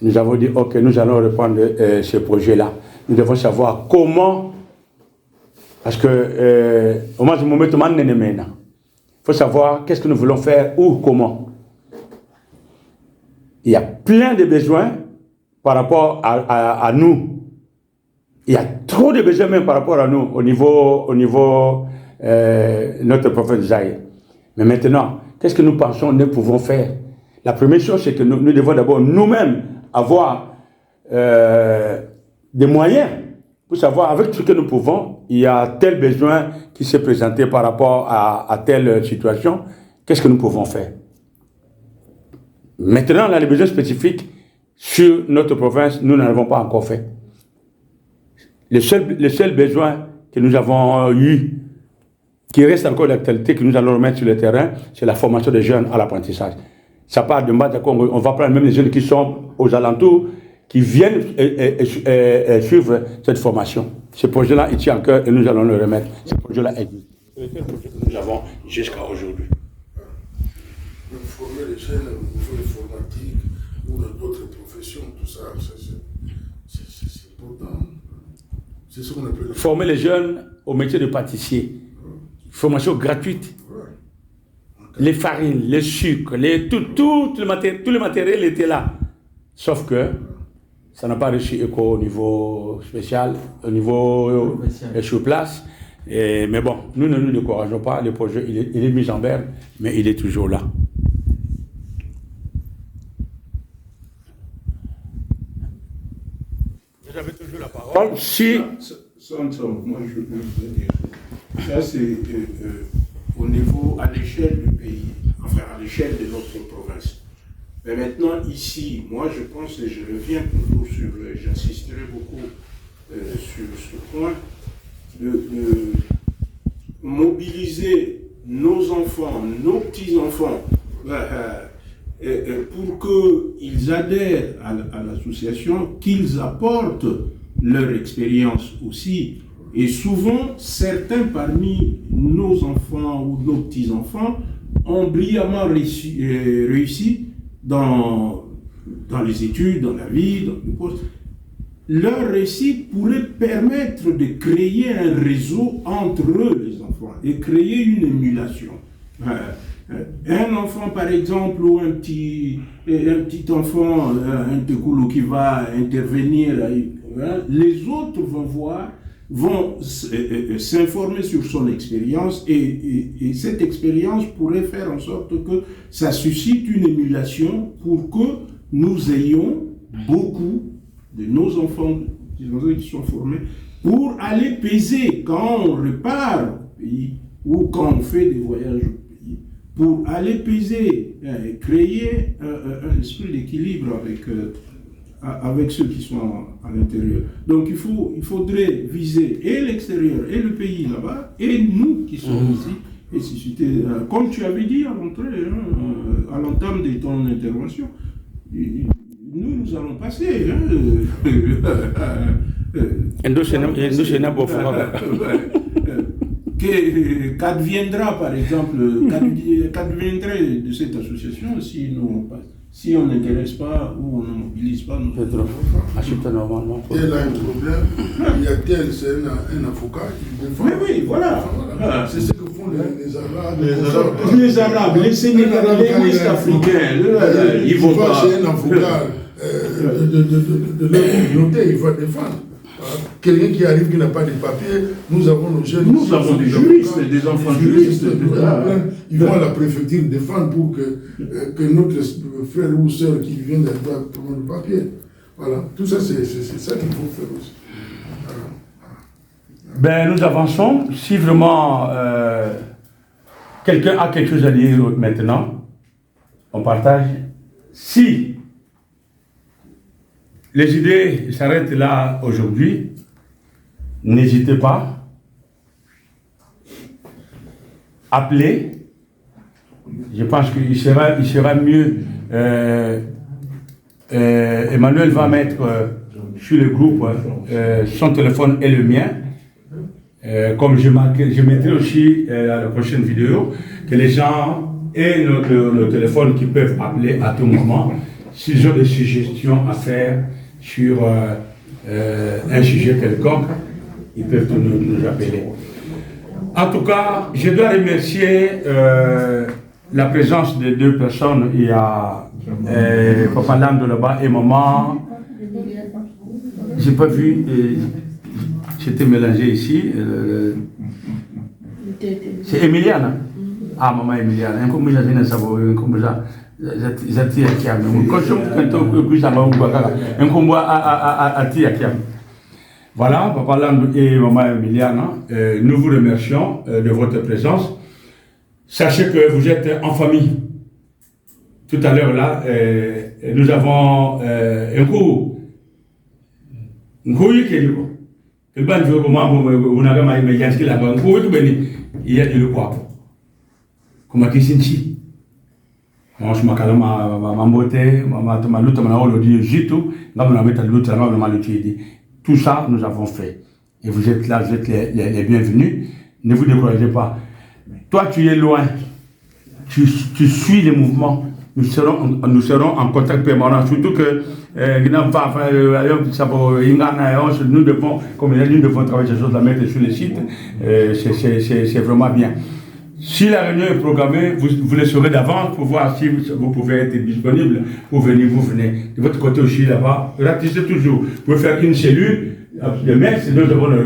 Nous avons dit, ok, nous allons reprendre ce projet-là. Nous devons savoir comment, parce que au moins, il faut savoir qu'est-ce que nous voulons faire, où, comment. Il y a plein de besoins par rapport à nous. Il y a trop de besoins même par rapport à nous, au niveau notre prophète Zaïre. Mais maintenant, qu'est-ce que nous pensons, nous pouvons faire? La première chose, c'est que nous devons d'abord nous-mêmes avoir des moyens pour savoir avec ce que nous pouvons, il y a tel besoin qui s'est présenté par rapport à telle situation, qu'est-ce que nous pouvons faire? Maintenant, on a les besoins spécifiques sur notre province, nous n'en avons pas encore fait. Le seul besoin que nous avons eu, qui reste encore d'actualité, que nous allons remettre sur le terrain, c'est la formation des jeunes à l'apprentissage. Ça part de Mbanda Congo, on va prendre même les jeunes qui sont aux alentours, qui viennent suivre cette formation. Ce projet-là, il tient en cœur et nous allons le remettre. Ce projet-là existe. C'est le seul projet que nous avons jusqu'à aujourd'hui. Former les jeunes au niveau informatique ou dans d'autres professions, tout ça, c'est important. C'est ce qu'on appelle... Former les jeunes au métier de pâtissier. Formation gratuite. Les farines, les sucres, tout le matériel était là. Sauf que ça n'a pas reçu écho au niveau spécial, au niveau sur place. Mais bon, nous ne nous décourageons pas. Le projet, il est mis en berne, mais il est toujours là. Vous avez toujours la parole. Si... Moi, je veux dire. Ça, c'est au niveau, à l'échelle du pays, enfin, à l'échelle de notre province. Mais maintenant, ici, moi, je pense, et je reviens toujours sur, j'insisterai beaucoup sur ce point, de mobiliser nos enfants, nos petits-enfants, pour qu'ils adhèrent à l'association, qu'ils apportent leur expérience aussi. Et souvent, certains parmi nos enfants ou nos petits-enfants ont brillamment réussi dans les études, dans la vie, dans le poste. Leur réussite pourrait permettre de créer un réseau entre eux, les enfants, et créer une émulation. Un enfant, par exemple, ou un petit enfant, un tekoulou qui va intervenir, les autres vont s'informer sur son expérience et cette expérience pourrait faire en sorte que ça suscite une émulation pour que nous ayons beaucoup de nos enfants qui sont formés pour aller peser quand on repart au pays ou quand on fait des voyages au pays, pour aller peser, créer un esprit d'équilibre avec ceux qui sont à l'intérieur. Donc il faudrait viser et l'extérieur et le pays là-bas et nous qui sommes ici et susciter, comme tu avais dit à l'entrée, à l'entame de ton intervention, nous allons passer. Qu'adviendra, par exemple, qu'adviendrait de cette association si on n'intéresse pas ou on ne mobilise pas nos Pedro, achète normalement. Elle a un problème, il y a tel, c'est un avocat, il défend. Oui, voilà. C'est ce que font les Arabes. Les Arabes, les Sénégalais, les Ouest africains, ils vont pas. Chez un avocat de leur communauté, il va défendre. Quelqu'un qui arrive qui n'a pas de papier, nous avons nos jeunes. Nous avons des juristes, des enfants juristes. Ils vont à la préfecture défendre pour que notre frère ou soeur qui vient d'avoir le papier. Voilà, tout ça, c'est ça qu'il faut faire aussi. Ben, nous avançons. Si vraiment quelqu'un a quelque chose à dire maintenant, on partage. Si les idées s'arrêtent là aujourd'hui, n'hésitez pas. Appelez. Je pense qu'il sera mieux. Emmanuel va mettre sur le groupe son téléphone et le mien. Comme je mettrai aussi à la prochaine vidéo que les gens aient le téléphone qui peuvent appeler à tout moment s'ils ont des suggestions à faire sur un sujet quelconque, ils peuvent nous appeler. En tout cas, je dois remercier la présence de deux personnes. Il y a Papa Lando là-bas et Maman. J'ai pas vu, j'étais mélangé ici. C'est Emiliane. Hein? Ah, Maman Emiliane. Voilà, Papa Lando et Maman Emiliana, nous vous remercions de votre présence. Sachez que vous êtes en famille. Tout à l'heure là, nous avons un coup. Un coup qui est là. Il y a du quoi. Comment qui s'inchi? Moi, je m'appelle Mambote, tout ça, nous avons fait. Et vous êtes là, vous êtes les bienvenus. Ne vous découragez pas. Toi, tu es loin. Tu suis les mouvements. Nous serons en contact permanent. Surtout que nous devons, comme il a dit, nous devons travailler sur la mettre sur le site. C'est vraiment bien. Si la réunion est programmée, vous le saurez d'avance pour voir si vous pouvez être disponible pour venir, vous venez. De votre côté aussi là-bas, ratissez toujours. Vous pouvez faire une cellule, demain,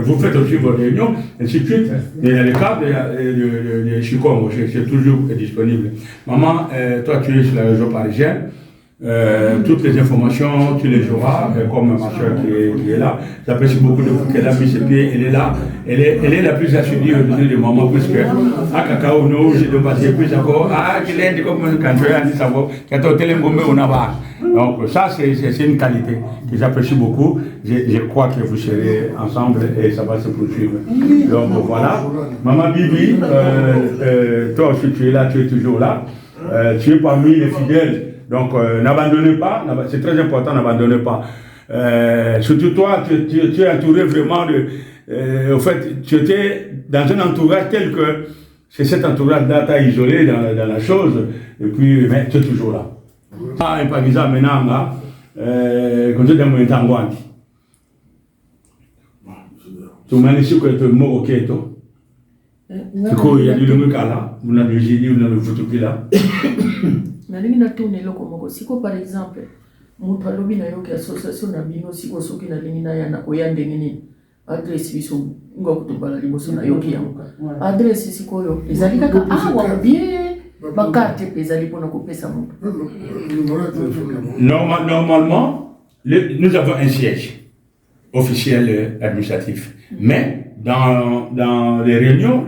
vous faites aussi vos réunions, ainsi de suite. Et il y a le cas de Chico, c'est toujours disponible. Maman, toi tu es sur la région parisienne. Toutes les informations, tu les auras, comme ma soeur qui est là. J'apprécie beaucoup de vous qu'elle a mis ses pieds, elle est là. Elle est la plus assidue de maman, puisque à Cacao, nous, j'ai demandé plus encore. Ah, qu'il est comme quand tu as dit ça, qu'il y a un téléphone, on a pas. Donc, ça, c'est une qualité que j'apprécie beaucoup. Je crois que vous serez ensemble et ça va se poursuivre. Donc, voilà. Maman Bibi, toi aussi, tu es là, tu es toujours là. Tu es parmi les fidèles. Donc, n'abandonnez pas, c'est très important, n'abandonnez pas. Surtout toi, tu es entouré vraiment de... au fait, tu étais dans un entourage tel que c'est cet entourage-là t'a isolé dans la chose, et puis mais, tu es toujours là. Ah, et par exemple, maintenant, quand tu es dans mon temps, tu m'as dit que tu es mort au quai, toi. C'est quoi, il y a du long là, on a le génie, on a le photocopie là. nalingi natuna eloko moko siko par exemple moto alobi na yoki association na bino siko soki nalingi naya na koya ndenge nini adresse biso nga kutobala liboso na yoki yango adresse sikoyo ezali kaka awa bien bakarte mpe ezali mpona kopesa moto. Normalement, nous avons un siège officiel administratif, mais dans les réunions,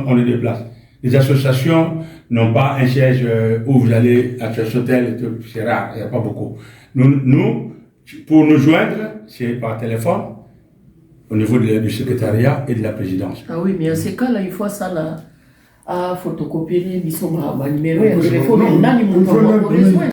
on les déplace. Les associations n'ont pas un siège où vous allez à ce hôtel, c'est rare, il n'y a pas beaucoup. Nous, pour nous joindre, c'est par téléphone, au niveau du secrétariat et de la présidence. Ah oui, mais en ce cas-là, il faut ça là, à photocopier, ils sont à numéro, il y a téléphone, on a besoin.